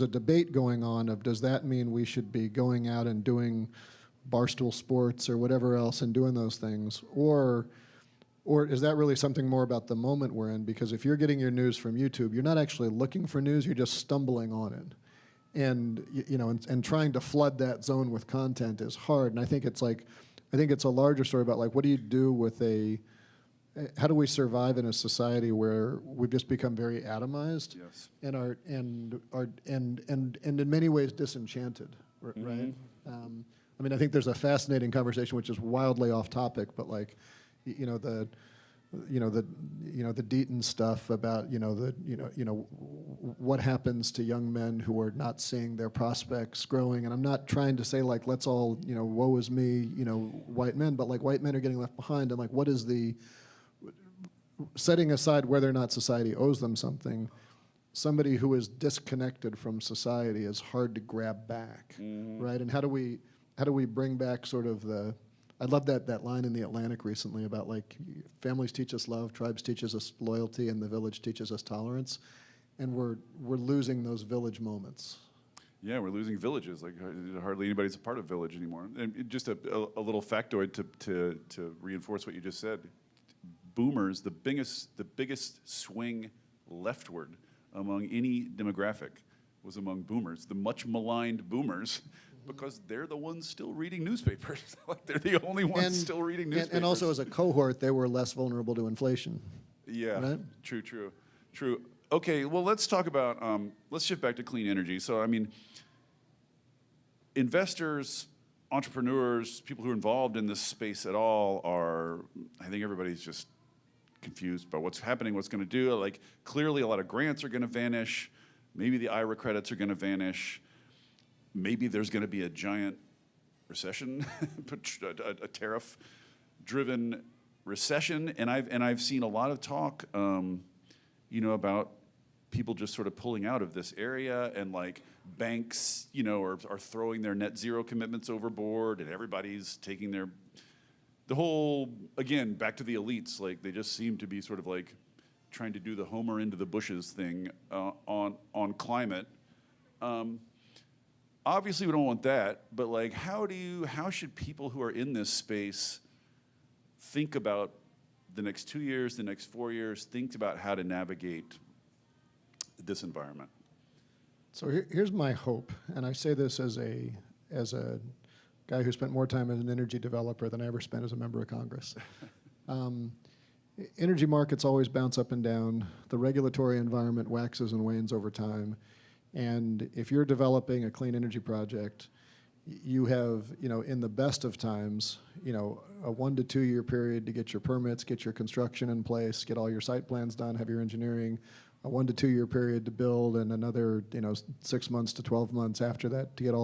debate going on of, does that mean we should be going out and doing Barstool Sports or whatever else and doing those things? Or is that really something more about the moment we're in? Because if you're getting your news from YouTube, you're not actually looking for news, you're just stumbling on it. And trying to flood that zone with content is hard. And I think it's a larger story about what do you do with how do we survive in a society where we've just become very atomized, Yes. and are in many ways disenchanted, right? I think there's a fascinating conversation which is wildly off topic, but the Deaton stuff about what happens to young men who are not seeing their prospects growing. And I'm not trying to say like let's all woe is me white men, but like white men are getting left behind. And like what is the setting aside whether or not society owes them something? Somebody who is disconnected from society is hard to grab back, right? And how do we bring back sort of the? I love that line in The Atlantic recently about like families teach us love, tribes teaches us loyalty, and the village teaches us tolerance, and we're losing those village moments. Yeah, we're losing villages. Like hardly anybody's a part of village anymore. And just a little factoid to reinforce what you just said. Boomers, the biggest swing leftward among any demographic was among boomers, the much maligned boomers, because they're the ones still reading newspapers. Like they're the only ones still reading newspapers. And also as a cohort, they were less vulnerable to inflation. Yeah, right? True. Okay, well, let's talk about, let's shift back to clean energy. So, I mean, investors, entrepreneurs, people who are involved in this space at all are, I think everybody's just confused about what's happening, what's going to do. Like, clearly a lot of grants are going to vanish. Maybe the IRA credits are going to vanish. Maybe there's going to be a giant recession, a tariff-driven recession. And I've seen a lot of talk, about people just sort of pulling out of this area, and like banks, are throwing their net zero commitments overboard, and everybody's taking the whole, again, back to the elites, like they just seem to be sort of like trying to do the Homer into the bushes thing on climate. Obviously we don't want that, but like how should people who are in this space think about the next 2 years, the next 4 years, think about how to navigate this environment? So here's my hope, and I say this as a guy who spent more time as an energy developer than I ever spent as a member of Congress. Energy markets always bounce up and down. The regulatory environment waxes and wanes over time. And if you're developing a clean energy project, you have, in the best of times, a 1 to 2 year period to get your permits, get your construction in place, get all your site plans done, have your engineering, a 1 to 2 year period to build, and another, 6 months to 12 months after that to get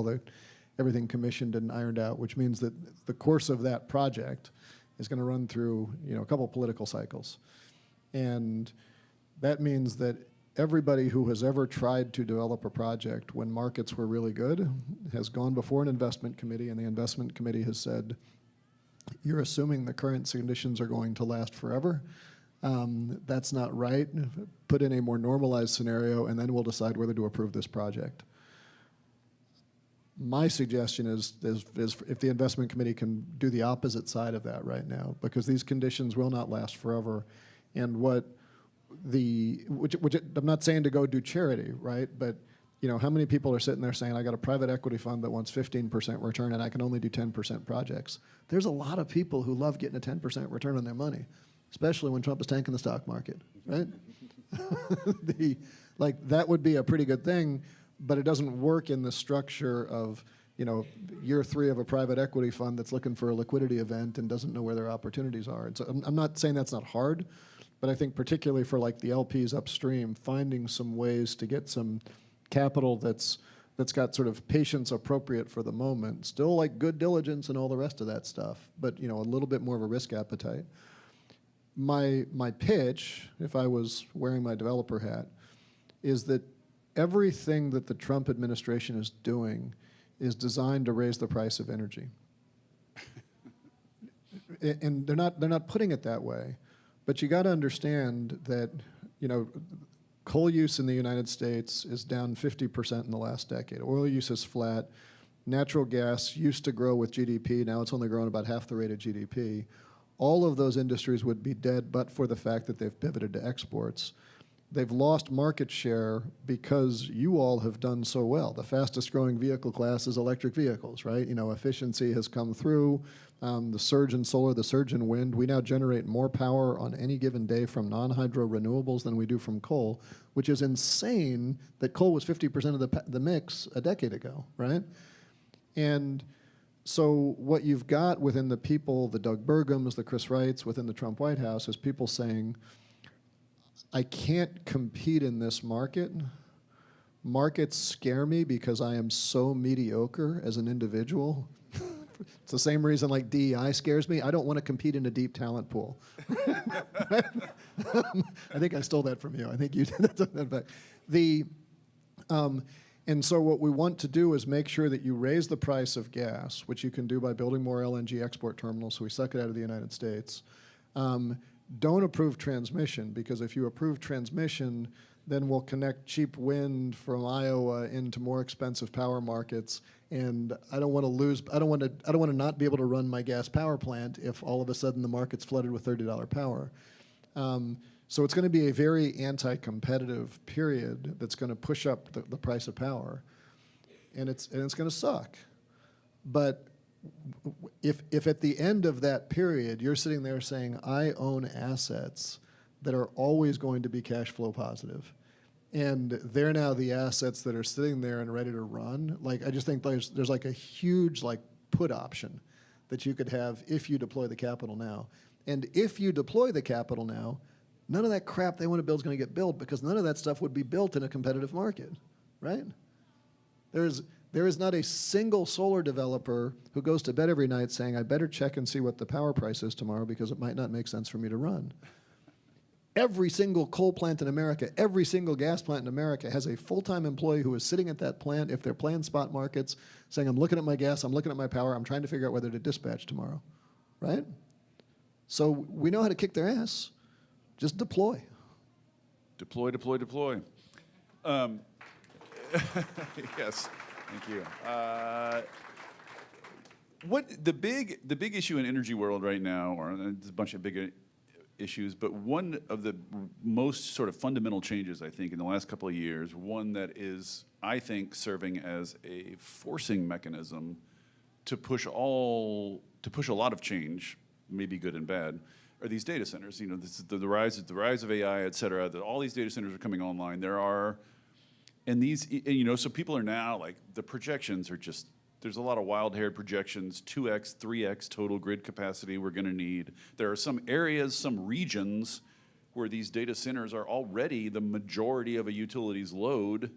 everything commissioned and ironed out, which means that the course of that project is going to run through, a couple political cycles. And that means that everybody who has ever tried to develop a project when markets were really good has gone before an investment committee, and the investment committee has said, you're assuming the current conditions are going to last forever. That's not right. Put in a more normalized scenario, and then we'll decide whether to approve this project. My suggestion is if the investment committee can do the opposite side of that right now, because these conditions will not last forever. And which I'm not saying to go do charity, right? But how many people are sitting there saying, I got a private equity fund that wants 15% return and I can only do 10% projects? There's a lot of people who love getting a 10% return on their money, especially when Trump is tanking the stock market, right? That would be a pretty good thing, but it doesn't work in the structure of, year 3 of a private equity fund that's looking for a liquidity event and doesn't know where their opportunities are. And so I'm not saying that's not hard, but I think particularly for like the LPs upstream, finding some ways to get some capital that's got sort of patience appropriate for the moment, still like good diligence and all the rest of that stuff, but a little bit more of a risk appetite. My pitch, if I was wearing my developer hat, is that everything that the Trump administration is doing is designed to raise the price of energy. And they're not putting it that way, but you got to understand that coal use in the United States is down 50% in the last decade. Oil use is flat. Natural gas used to grow with GDP. Now it's only grown about half the rate of GDP. All of those industries would be dead but for the fact that they've pivoted to exports. They've lost market share because you all have done so well. The fastest growing vehicle class is electric vehicles, right? Efficiency has come through, the surge in solar, the surge in wind. We now generate more power on any given day from non-hydro renewables than we do from coal, which is insane that coal was 50% of the mix a decade ago, right? And So what you've got within the people, the Doug Burgums, the Chris Wrights, within the Trump White House, is people saying, I can't compete in this market. Markets scare me because I am so mediocre as an individual. It's the same reason like DEI scares me. I don't want to compete in a deep talent pool. I think I stole that from you. I think you did that back. And so what we want to do is make sure that you raise the price of gas, which you can do by building more LNG export terminals so we suck it out of the United States. Don't approve transmission, because if you approve transmission, then we'll connect cheap wind from Iowa into more expensive power markets. And I don't want to lose. I don't want to not be able to run my gas power plant if all of a sudden the market's flooded with $30 power. So it's going to be a very anti-competitive period that's going to push up the price of power, and it's going to suck. But if at the end of that period you're sitting there saying, I own assets that are always going to be cash flow positive, and they're now the assets that are sitting there and ready to run, like I just think there's like a huge like put option that you could have if you deploy the capital now. And if you deploy the capital now, none of that crap they want to build is going to get built, because none of that stuff would be built in a competitive market, right? There is not a single solar developer who goes to bed every night saying, I better check and see what the power price is tomorrow because it might not make sense for me to run. Every single coal plant in America, every single gas plant in America has a full-time employee who is sitting at that plant, if they're playing spot markets, saying, I'm looking at my gas, I'm looking at my power, I'm trying to figure out whether to dispatch tomorrow, right? So we know how to kick their ass. Just deploy. Deploy, deploy, deploy. Yes, thank you. What the big issue in energy world right now, or there's a bunch of big issues, but one of the most sort of fundamental changes, I think, in the last couple of years, one that is, I think, serving as a forcing mechanism to push a lot of change, maybe good and bad, are these data centers. You know, this is the rise of AI, et cetera. That all these data centers are coming online. So people are now like, the projections are just, there's a lot of wild-haired projections, 2x, 3x total grid capacity we're going to need. There are some areas, some regions where these data centers are already the majority of a utility's load,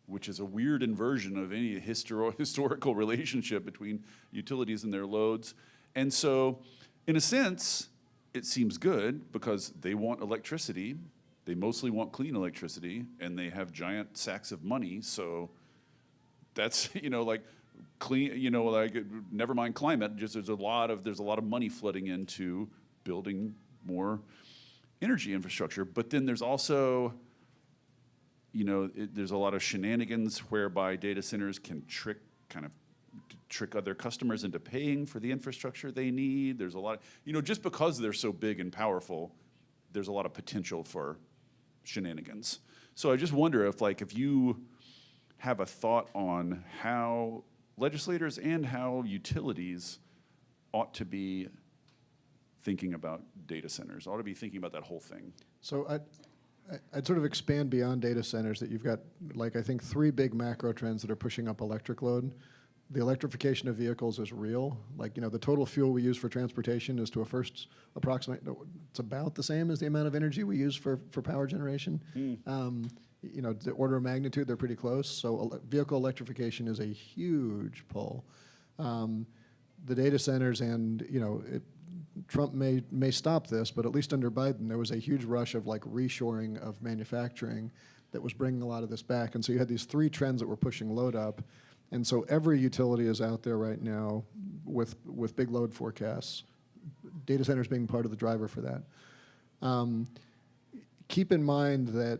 which is a weird inversion of any historical relationship between utilities and their loads. And so, in a sense, it seems good because they want electricity. They mostly want clean electricity, and they have giant sacks of money. So that's, like clean, like never mind climate. Just there's a lot of money flooding into building more energy infrastructure. But then there's also, there's a lot of shenanigans whereby data centers can trick other customers into paying for the infrastructure they need. There's a lot, just because they're so big and powerful, there's a lot of potential for shenanigans. So I just wonder if you have a thought on how legislators and how utilities ought to be thinking about data centers, ought to be thinking about that whole thing. So I'd sort of expand beyond data centers, that you've got, like, I think 3 big macro trends that are pushing up electric load. The electrification of vehicles is real. Like, the total fuel we use for transportation is, to a first approximate, it's about the same as the amount of energy we use for power generation. The order of magnitude, they're pretty close. So vehicle electrification is a huge pull. The data centers, and Trump may stop this, but at least under Biden, there was a huge rush of like reshoring of manufacturing that was bringing a lot of this back. And so you had these 3 trends that were pushing load up. And so every utility is out there right now with big load forecasts, data centers being part of the driver for that. Keep in mind that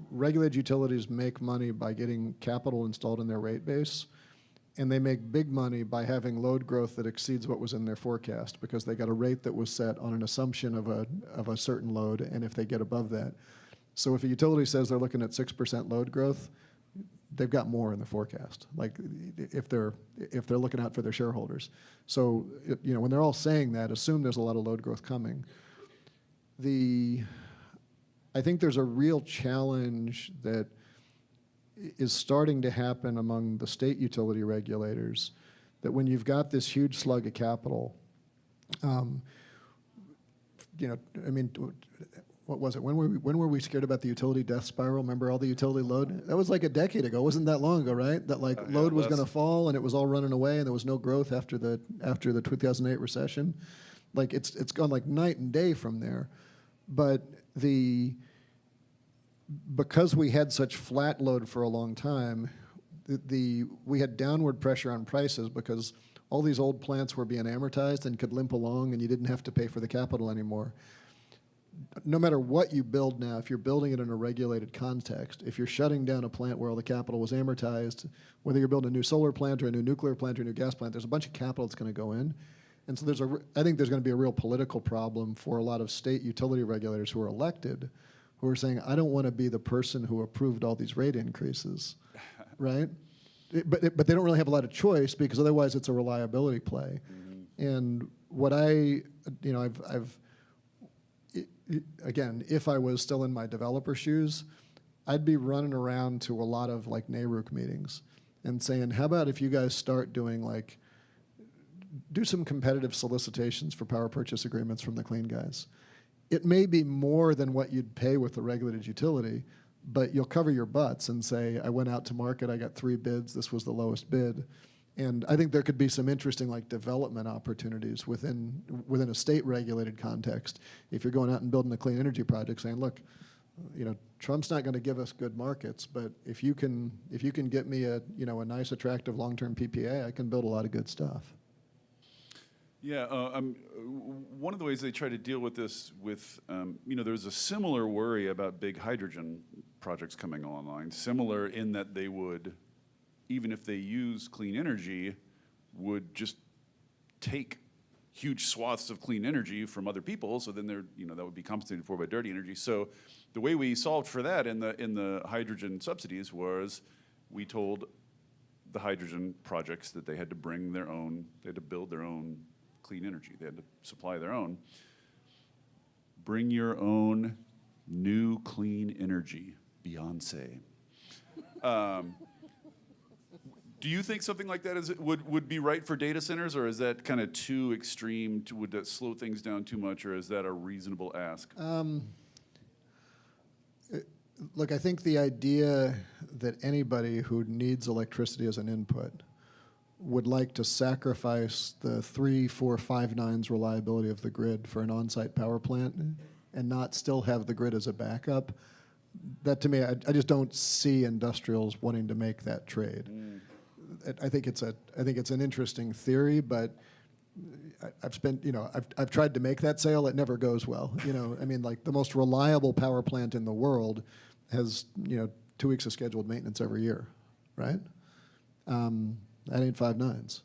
regulated utilities make money by getting capital installed in their rate base, and they make big money by having load growth that exceeds what was in their forecast, because they got a rate that was set on an assumption of a certain load, and if they get above that. So if a utility says they're looking at 6% load growth, they've got more in the forecast, like if they're looking out for their shareholders. So when they're all saying that, assume there's a lot of load growth coming. I think there's a real challenge that is starting to happen among the state utility regulators that when you've got this huge slug of capital, you know, I mean, what was it? When were we scared about the utility death spiral? Remember all the utility load? That was like a decade ago. It wasn't that long ago, right? That like load was going to fall and it was all running away and there was no growth after the 2008 recession. Like it's gone like night and day from there. But because we had such flat load for a long time, we had downward pressure on prices because all these old plants were being amortized and could limp along and you didn't have to pay for the capital anymore. No matter what you build now, if you're building it in a regulated context, if you're shutting down a plant where all the capital was amortized, whether you're building a new solar plant or a new nuclear plant or a new gas plant, there's a bunch of capital that's going to go in. And so I think there's going to be a real political problem for a lot of state utility regulators who are elected, who are saying, I don't want to be the person who approved all these rate increases, right? But they don't really have a lot of choice because otherwise it's a reliability play. Mm-hmm. And what again, if I was still in my developer shoes, I'd be running around to a lot of like NARUC meetings and saying, how about if you guys start doing do some competitive solicitations for power purchase agreements from the clean guys. It may be more than what you'd pay with the regulated utility, but you'll cover your butts and say, I went out to market, I got 3 bids, this was the lowest bid. And I think there could be some interesting development opportunities within a state-regulated context. If you're going out and building a clean energy project, saying, look, Trump's not going to give us good markets, but if you can get me a nice, attractive long-term PPA, I can build a lot of good stuff. Yeah, one of the ways they try to deal with this there's a similar worry about big hydrogen projects coming online, similar in that they would, even if they use clean energy, would just take huge swaths of clean energy from other people, so then that would be compensated for by dirty energy. So the way we solved for that in the hydrogen subsidies was we told the hydrogen projects that they had to bring their own, they had to build their own clean energy. They had to supply their own. Bring your own new clean energy, Beyonce. Do you think something like that would be right for data centers, or is that kind of too extreme? Would that slow things down too much, or is that a reasonable ask? Look, I think the idea that anybody who needs electricity as an input would like to sacrifice the 3, 4, 5 nines reliability of the grid for an on-site power plant and not still have the grid as a backup, that to me, I just don't see industrials wanting to make that trade. I think it's an interesting theory, but I've tried to make that sale. It never goes well. The most reliable power plant in the world has 2 weeks of scheduled maintenance every year, right? That ain't 5 nines.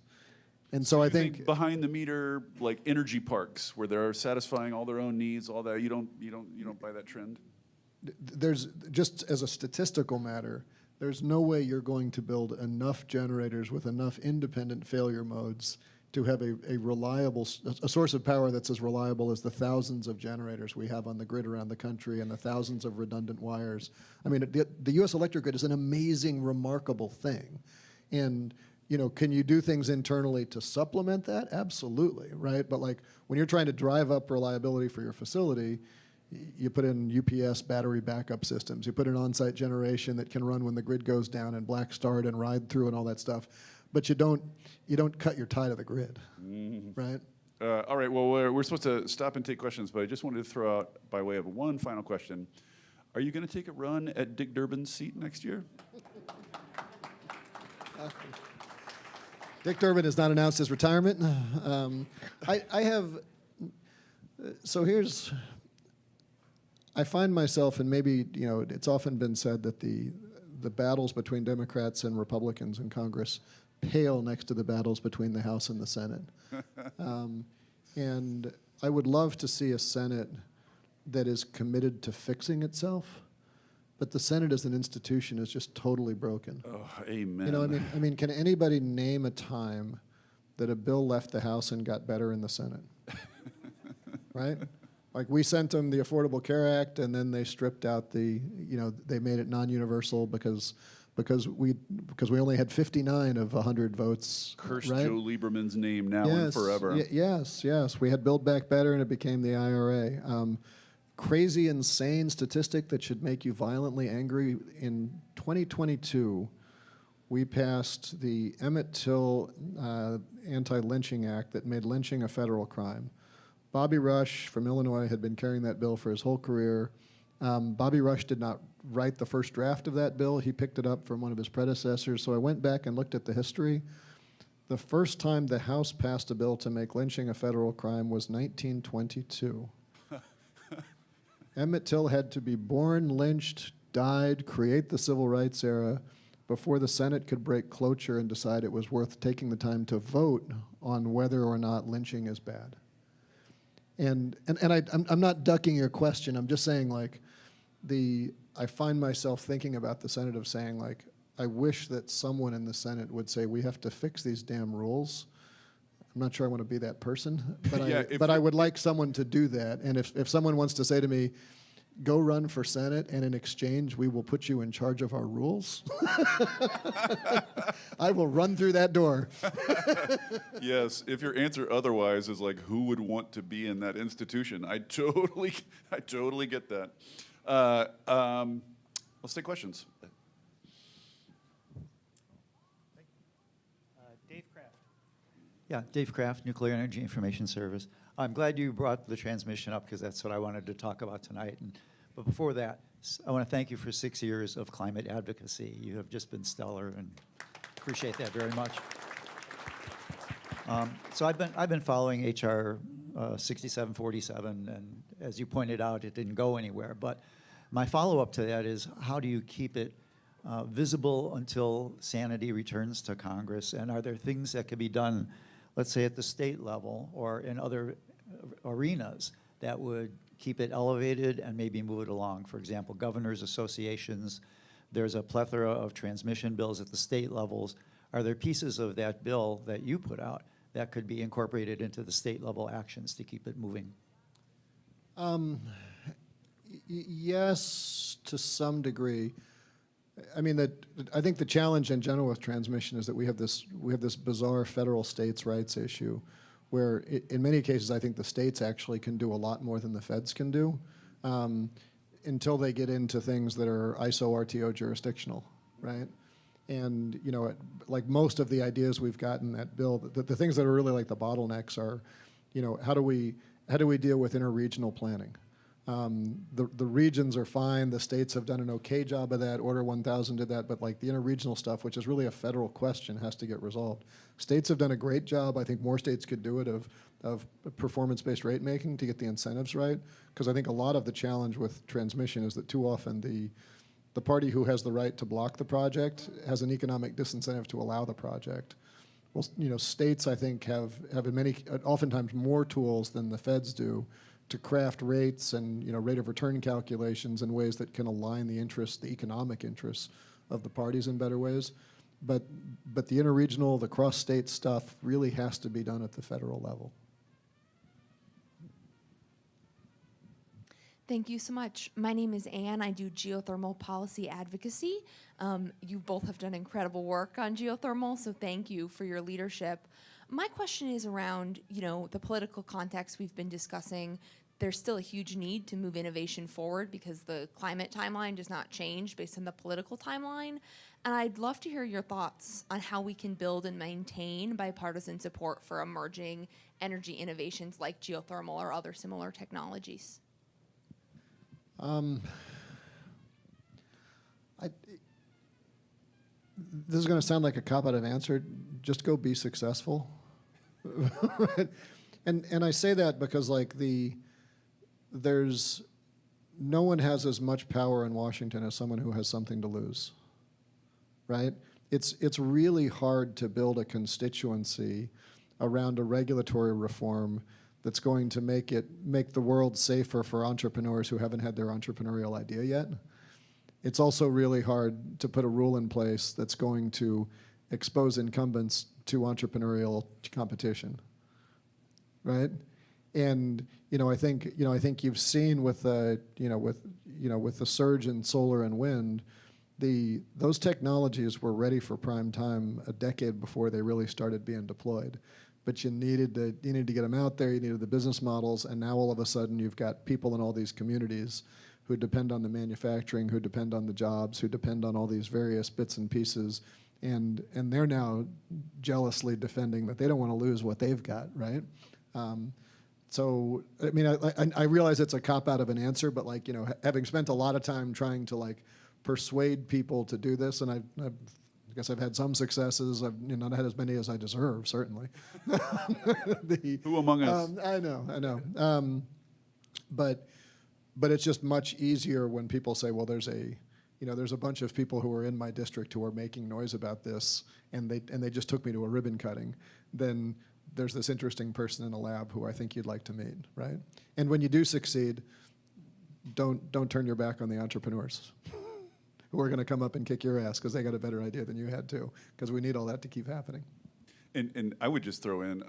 And so I think behind the meter, like energy parks, where they're satisfying all their own needs, all that, you don't buy that trend? There's, just as a statistical matter, there's no way you're going to build enough generators with enough independent failure modes to have a reliable, a source of power that's as reliable as the thousands of generators we have on the grid around the country and the thousands of redundant wires. I mean, the U.S. electric grid is an amazing, remarkable thing. And can you do things internally to supplement that? Absolutely, right? But when you're trying to drive up reliability for your facility, you put in UPS battery backup systems. You put in on-site generation that can run when the grid goes down and black start and ride through and all that stuff. But you don't cut your tie to the grid, right? All right. Well, we're supposed to stop and take questions, but I just wanted to throw out, by way of one final question, are you going to take a run at Dick Durbin's seat next year? Dick Durbin has not announced his retirement. I have. So here's. I find myself, and maybe it's often been said that the battles between Democrats and Republicans in Congress pale next to the battles between the House and the Senate. And I would love to see a Senate that is committed to fixing itself, but the Senate as an institution is just totally broken. Oh, amen. I mean, can anybody name a time that a bill left the House and got better in the Senate? Right? We sent them the Affordable Care Act, and then they stripped out they made it non-universal because because we only had 59 of 100 votes. Curse right? Joe Lieberman's name now and forever. Yes. We had Build Back Better, and it became the IRA. Crazy, insane statistic that should make you violently angry. In 2022, we passed the Emmett Till Anti-Lynching Act that made lynching a federal crime. Bobby Rush from Illinois had been carrying that bill for his whole career. Bobby Rush did not write the first draft of that bill. He picked it up from one of his predecessors. So I went back and looked at the history. The first time the House passed a bill to make lynching a federal crime was 1922. Emmett Till had to be born, lynched, died, create the civil rights era before the Senate could break cloture and decide it was worth taking the time to vote on whether or not lynching is bad. And I'm not ducking your question. I'm just saying, like, I find myself thinking about the Senate of saying, like, I wish that someone in the Senate would say, we have to fix these damn rules. I'm not sure I want to be that person, but I would like someone to do that. And if someone wants to say to me, go run for Senate, and in exchange, we will put you in charge of our rules, I will run through that door. Yes, if your answer otherwise is like, who would want to be in that institution? I totally get that. Let's take questions. Dave Kraft. Yeah, Dave Kraft, Nuclear Energy Information Service. I'm glad you brought the transmission up because that's what I wanted to talk about tonight. But before that, I want to thank you for 6 years of climate advocacy. You have just been stellar, and appreciate that very much. So I've been following HR 6747, and as you pointed out, it didn't go anywhere. But my follow-up to that is, how do you keep it visible until sanity returns to Congress? And are there things that could be done, let's say at the state level or in other arenas, that would keep it elevated and maybe move it along? For example, governors' associations, there's a plethora of transmission bills at the state levels. Are there pieces of that bill that you put out that could be incorporated into the state level actions to keep it moving? Yes, to some degree. I mean, I think the challenge in general with transmission is that we have this bizarre federal states' rights issue, where in many cases I think the states actually can do a lot more than the feds can do, until they get into things that are ISO RTO jurisdictional, right? And like most of the ideas we've got in that bill, the things that are really like the bottlenecks are, how do we deal with interregional planning? The regions are fine. The states have done an okay job of that. Order 1000 did that, but like the interregional stuff, which is really a federal question, has to get resolved. States have done a great job. I think more states could do it of performance-based rate making to get the incentives right. Because I think a lot of the challenge with transmission is that too often the party who has the right to block the project has an economic disincentive to allow the project. Well, states I think have oftentimes more tools than the feds do to craft rates and rate of return calculations in ways that can align the economic interests of the parties in better ways. But the interregional, the cross-state stuff really has to be done at the federal level. Thank you so much. My name is Anne. I do geothermal policy advocacy. You both have done incredible work on geothermal, so thank you for your leadership. My question is around, the political context we've been discussing. There's still a huge need to move innovation forward because the climate timeline does not change based on the political timeline. And I'd love to hear your thoughts on how we can build and maintain bipartisan support for emerging energy innovations like geothermal or other similar technologies. This is going to sound like a cop-out of answer. Just go be successful. Right? And I say that because no one has as much power in Washington as someone who has something to lose, right? It's really hard to build a constituency around a regulatory reform that's going to make the world safer for entrepreneurs who haven't had their entrepreneurial idea yet. It's also really hard to put a rule in place that's going to expose incumbents to entrepreneurial competition, right? And I think you've seen with the surge in solar and wind, those technologies were ready for prime time a decade before they really started being deployed. But you needed to get them out there, you needed the business models, and now all of a sudden you've got people in all these communities who depend on the manufacturing, who depend on the jobs, who depend on all these various bits and pieces, and they're now jealously defending that they don't want to lose what they've got, right? So, I mean, I realize it's a cop-out of an answer, but like, having spent a lot of time trying to like persuade people to do this, and I guess I've had some successes. I've not had as many as I deserve, certainly. Who among us? I know. But it's just much easier when people say, well, there's a bunch of people who are in my district who are making noise about this, and they just took me to a ribbon cutting. Then there's this interesting person in a lab who I think you'd like to meet, right? And when you do succeed, don't turn your back on the entrepreneurs who are going to come up and kick your ass because they got a better idea than you had too, because we need all that to keep happening. And I would just throw in,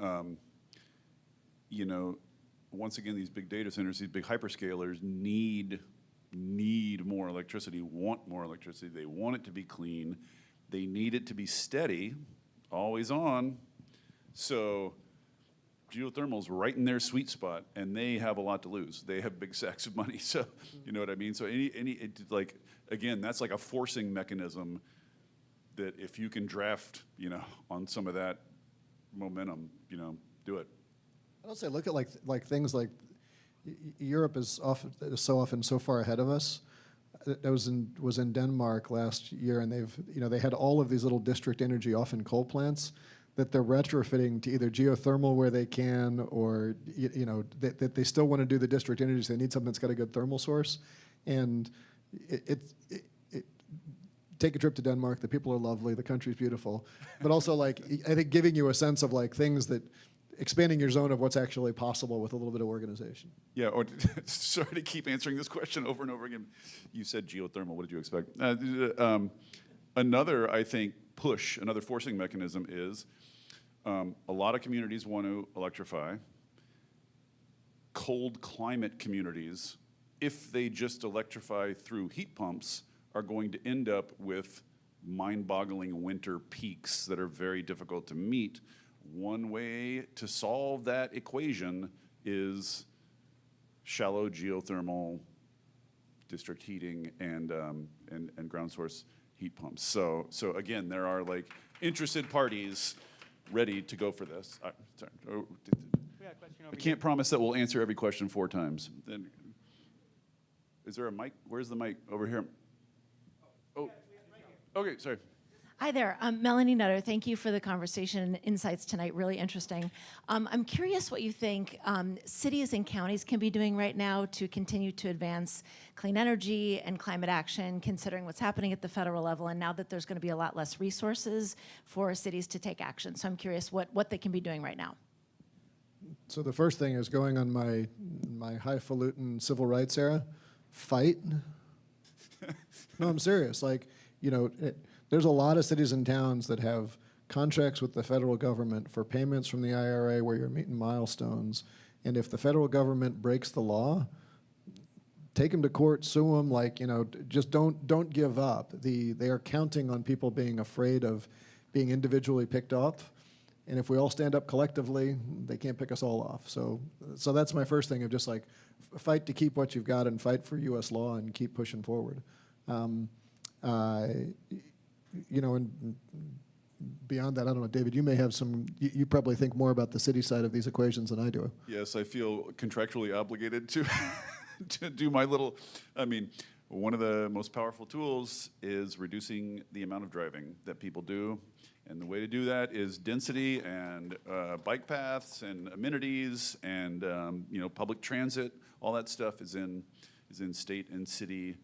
once again, these big data centers, these big hyperscalers need more electricity, want more electricity. They want it to be clean. They need it to be steady, always on. So geothermal's right in their sweet spot, and they have a lot to lose. They have big sacks of money, so you know what I mean? So again, that's like a forcing mechanism that if you can draft, on some of that momentum, do it. I'll say, look at like things like Europe is so often so far ahead of us. I was in Denmark last year, and they had all of these little district energy, often coal plants, that they're retrofitting to either geothermal where they can, or that they still want to do the district energy, so they need something that's got a good thermal source. And take a trip to Denmark. The people are lovely. The country's beautiful, but also I think giving you a sense of things that expanding your zone of what's actually possible with a little bit of organization. Yeah, or sorry to keep answering this question over and over again. You said geothermal. What did you expect? Another, I think, another forcing mechanism is a lot of communities want to electrify. Cold climate communities, if they just electrify through heat pumps, are going to end up with mind-boggling winter peaks that are very difficult to meet. One way to solve that equation is shallow geothermal district heating and ground source heat pumps. So again, there are interested parties ready to go for this. Sorry. Oh, I can't promise that we'll answer every question 4 times. Then, is there a mic? Where's the mic? Over here. Oh, okay, sorry. Hi there, I'm Melanie Nutter. Thank you for the conversation and insights tonight, really interesting. I'm curious what you think cities and counties can be doing right now to continue to advance clean energy and climate action, considering what's happening at the federal level, and now that there's going to be a lot less resources for cities to take action. So I'm curious what they can be doing right now. So the first thing is going on my highfalutin civil rights era, fight. No, I'm serious. There's a lot of cities and towns that have contracts with the federal government for payments from the IRA where you're meeting milestones. And if the federal government breaks the law, take them to court, sue them. Just don't give up. They are counting on people being afraid of being individually picked off. And if we all stand up collectively, they can't pick us all off. So that's my first thing of just fight to keep what you've got and fight for U.S. law and keep pushing forward. And beyond that, I don't know, David, you may have you probably think more about the city side of these equations than I do. Yes, I feel contractually obligated to to do my little, one of the most powerful tools is reducing the amount of driving that people do. And the way to do that is density and bike paths and amenities and public transit. All that stuff is in state and city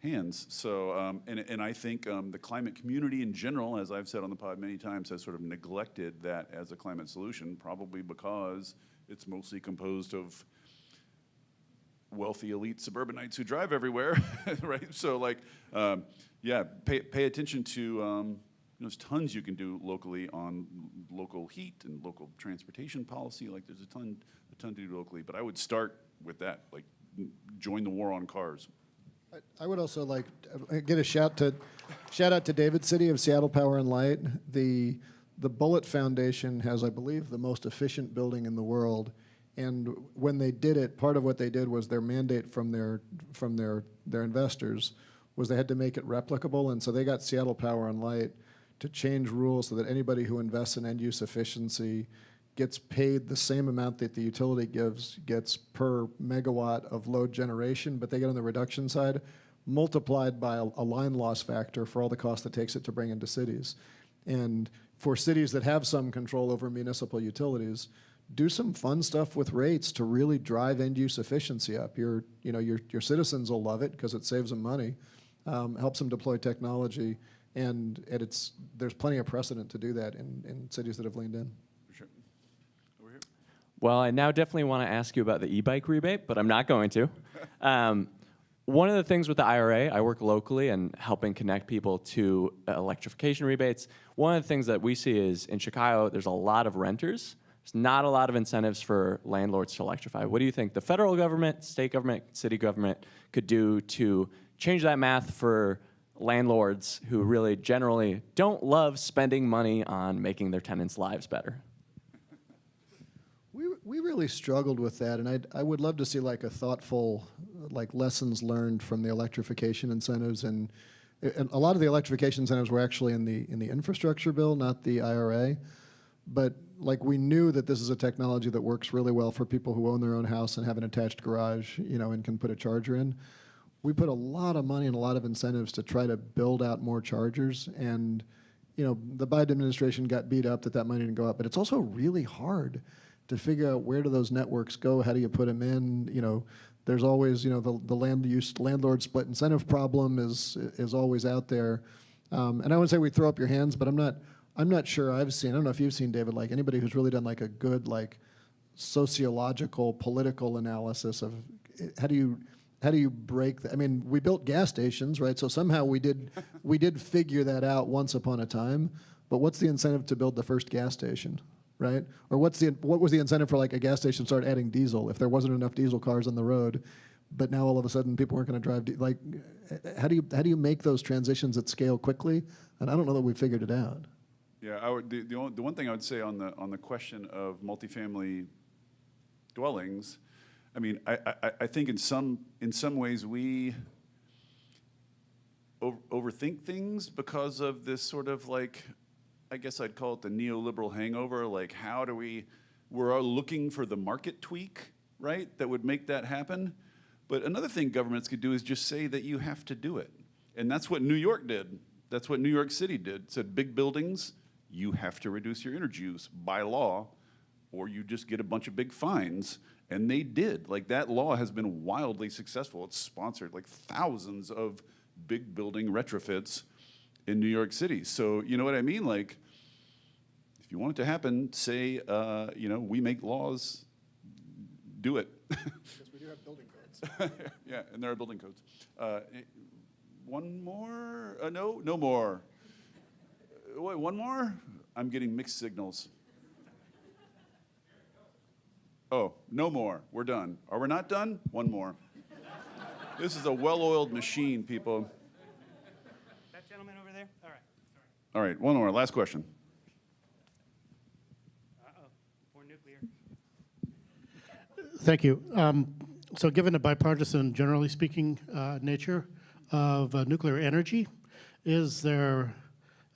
hands. So, and I think the climate community in general, as I've said on the pod many times, has sort of neglected that as a climate solution, probably because it's mostly composed of wealthy elite suburbanites who drive everywhere, right? So pay attention to, there's tons you can do locally on local heat and local transportation policy. There's a ton to do locally, but I would start with that, join the war on cars. I would also like to get a shout out to David City of Seattle Power and Light. The Bullitt Foundation has, I believe, the most efficient building in the world. And when they did it, part of what they did was their mandate from their investors was they had to make it replicable, and so they got Seattle Power and Light to change rules so that anybody who invests in end-use efficiency gets paid the same amount that the utility gets per megawatt of load generation, but they get on the reduction side, multiplied by a line loss factor for all the cost it takes it to bring into cities. And for cities that have some control over municipal utilities, do some fun stuff with rates to really drive end-use efficiency up. Your citizens will love it because it saves them money, helps them deploy technology, and there's plenty of precedent to do that in cities that have leaned in. For sure. Over here. Well, I now definitely want to ask you about the e-bike rebate, but I'm not going to. One of the things with the IRA, I work locally and helping connect people to electrification rebates. One of the things that we see is in Chicago, there's a lot of renters. There's not a lot of incentives for landlords to electrify. What do you think the federal government, state government, city government could do to change that math for landlords who really generally don't love spending money on making their tenants' lives better? We really struggled with that, and I would love to see like a thoughtful, like lessons learned from the electrification incentives, and a lot of the electrification incentives were actually in the infrastructure bill, not the IRA. But like we knew that this is a technology that works really well for people who own their own house and have an attached garage, and can put a charger in. We put a lot of money and a lot of incentives to try to build out more chargers, and the Biden administration got beat up that money didn't go up. But it's also really hard to figure out where do those networks go, how do you put them in, there's always, the landlord split incentive problem is always out there. And I wouldn't say we throw up your hands, but I'm not sure I don't know if you've seen, David, like anybody who's really done like a good like sociological, political analysis of how do you break I mean, we built gas stations, right? So somehow we did figure that out once upon a time, but what's the incentive to build the first gas station? Right? Or what was the incentive for like a gas station to start adding diesel if there wasn't enough diesel cars on the road, but now all of a sudden people weren't going to drive? Like, how do you make those transitions at scale quickly? And I don't know that we figured it out. Yeah, the one thing I would say on the question of multifamily dwellings, I mean, I think in some ways we overthink things because of this sort of like, I guess I'd call it the neoliberal hangover. Like, we're all looking for the market tweak, right, that would make that happen. But another thing governments could do is just say that you have to do it. And that's what New York did. That's what New York City did. It said big buildings, you have to reduce your energy use by law, or you just get a bunch of big fines. And they did. Like, that law has been wildly successful. It's sponsored like thousands of big building retrofits in New York City. So, you know what I mean? Like, if you want it to happen, say, we make laws, do it. Because we do have building codes. Yeah, and there are building codes. One more? No more. Wait, one more? I'm getting mixed signals. Oh, no more. We're done. Are we not done? One more. This is a well-oiled machine, people. That gentleman over there? All right. All right, one more. Last question. Uh-oh. More nuclear. Thank you. So given the bipartisan, generally speaking, nature of nuclear energy, is there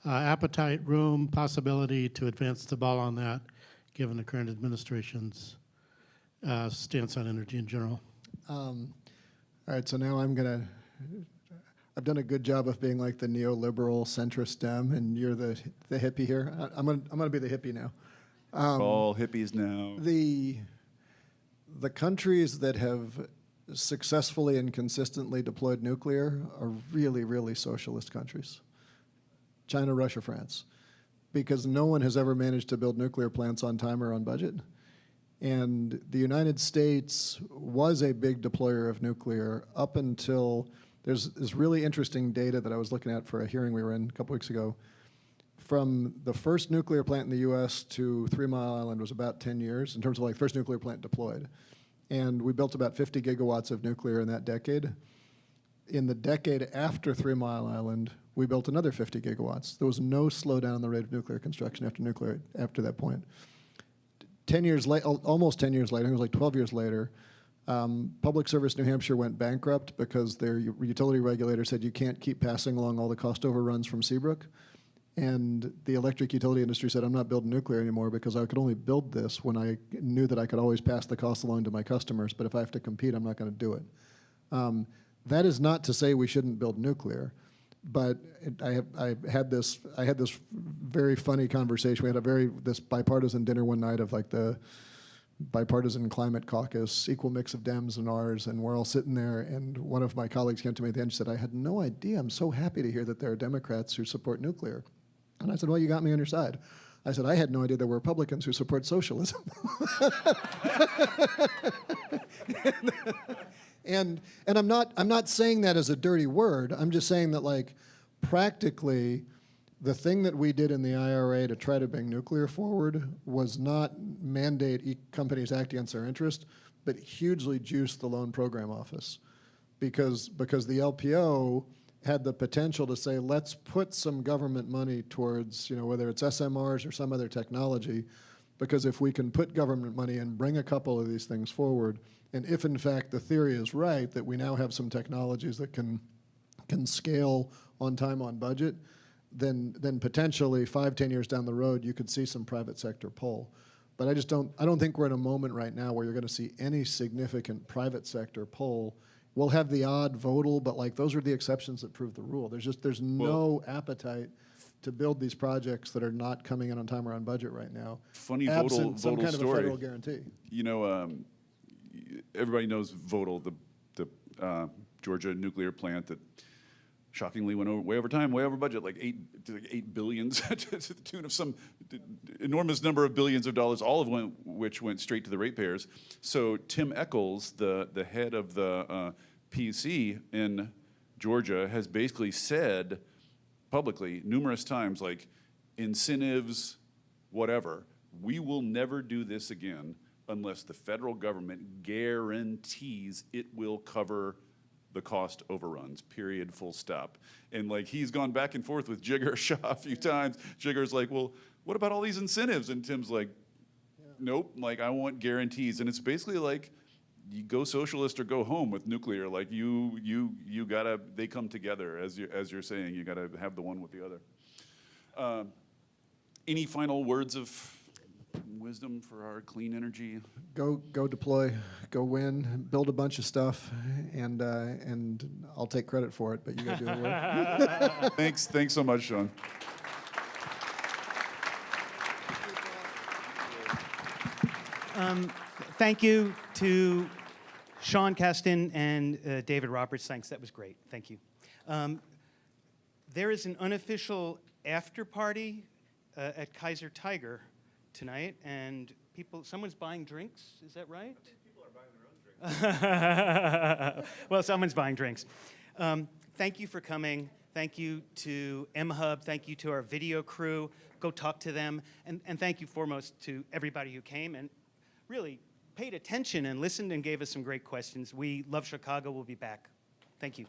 appetite, room, possibility to advance the ball on that, given the current administration's stance on energy in general? All right, so now I've done a good job of being like the neoliberal centrist Dem, and you're the hippie here. I'm gonna be the hippie now. All hippies now. The countries that have successfully and consistently deployed nuclear are really, really socialist countries. China, Russia, France. Because no one has ever managed to build nuclear plants on time or on budget. And the United States was a big deployer of nuclear up until, there's this really interesting data that I was looking at for a hearing we were in a couple weeks ago. From the first nuclear plant in the US to 3 Mile Island was about 10 years in terms of like first nuclear plant deployed. And we built about 50 gigawatts of nuclear in that decade. in the decade after 3 Mile Island, we built another 50 gigawatts. There was no slowdown in the rate of nuclear construction after that point. 10 years late, almost 10 years later, it was like 12 years later, Public Service New Hampshire went bankrupt because their utility regulator said you can't keep passing along all the cost overruns from Seabrook. And the electric utility industry said, I'm not building nuclear anymore because I could only build this when I knew that I could always pass the cost along to my customers, but if I have to compete, I'm not going to do it. That is not to say we shouldn't build nuclear, but I had this very funny conversation. We had this bipartisan dinner one night of like the bipartisan climate caucus, equal mix of Dems and ours, and we're all sitting there, and one of my colleagues came to me at the end and said, I had no idea. I'm so happy to hear that there are Democrats who support nuclear. And I said, well, you got me on your side. I said, I had no idea there were Republicans who support socialism. and I'm not saying that as a dirty word. I'm just saying that, like, practically, the thing that we did in the IRA to try to bring nuclear forward was not mandate companies act against their interest, but hugely juice the Loan Program Office, because the LPO had the potential to say, let's put some government money towards, whether it's SMRs or some other technology, because if we can put government money and bring a couple of these things forward, and if in fact the theory is right that we now have some technologies that can scale on time, on budget, then potentially 5-10 years down the road, you could see some private sector pull. But I don't think we're in a moment right now where you're going to see any significant private sector pull. We'll have the odd vodal, but like those are the exceptions that prove the rule. There's no appetite to build these projects that are not coming in on time or on budget right now. Funny absent some Vodal kind of a story. federal guarantee. Everybody knows Vodal, the Georgia nuclear plant that shockingly went way over time, way over budget, like $8 billion to the tune of some enormous number of billions of dollars, all of which went straight to the ratepayers. So Tim Echols, the head of the PUC in Georgia, has basically said publicly numerous times, like, incentives, whatever, we will never do this again unless the federal government guarantees it will cover the cost overruns, period, full stop. And like, he's gone back and forth with Jigar Shah a few times. Jigar's like, well, what about all these incentives? And Tim's like, nope, like, I want guarantees. And it's basically like, you go socialist or go home with nuclear. Like, you gotta, they come together, as you're saying, you gotta have the one with the other. Any final words of wisdom for our clean energy? Go deploy, go win, build a bunch of stuff, and I'll take credit for it, but you gotta do the work. Thanks so much, Sean. Thank you to Sean Casten and David Roberts. Thanks, that was great. Thank you. There is an unofficial after party at Kaiser Tiger tonight, and someone's buying drinks, is that right? I think people are buying their own drinks. Well, someone's buying drinks. Thank you for coming. Thank you to MHub. Thank you to our video crew. Go talk to them. And thank you foremost to everybody who came and really paid attention and listened and gave us some great questions. We love Chicago. We'll be back. Thank you.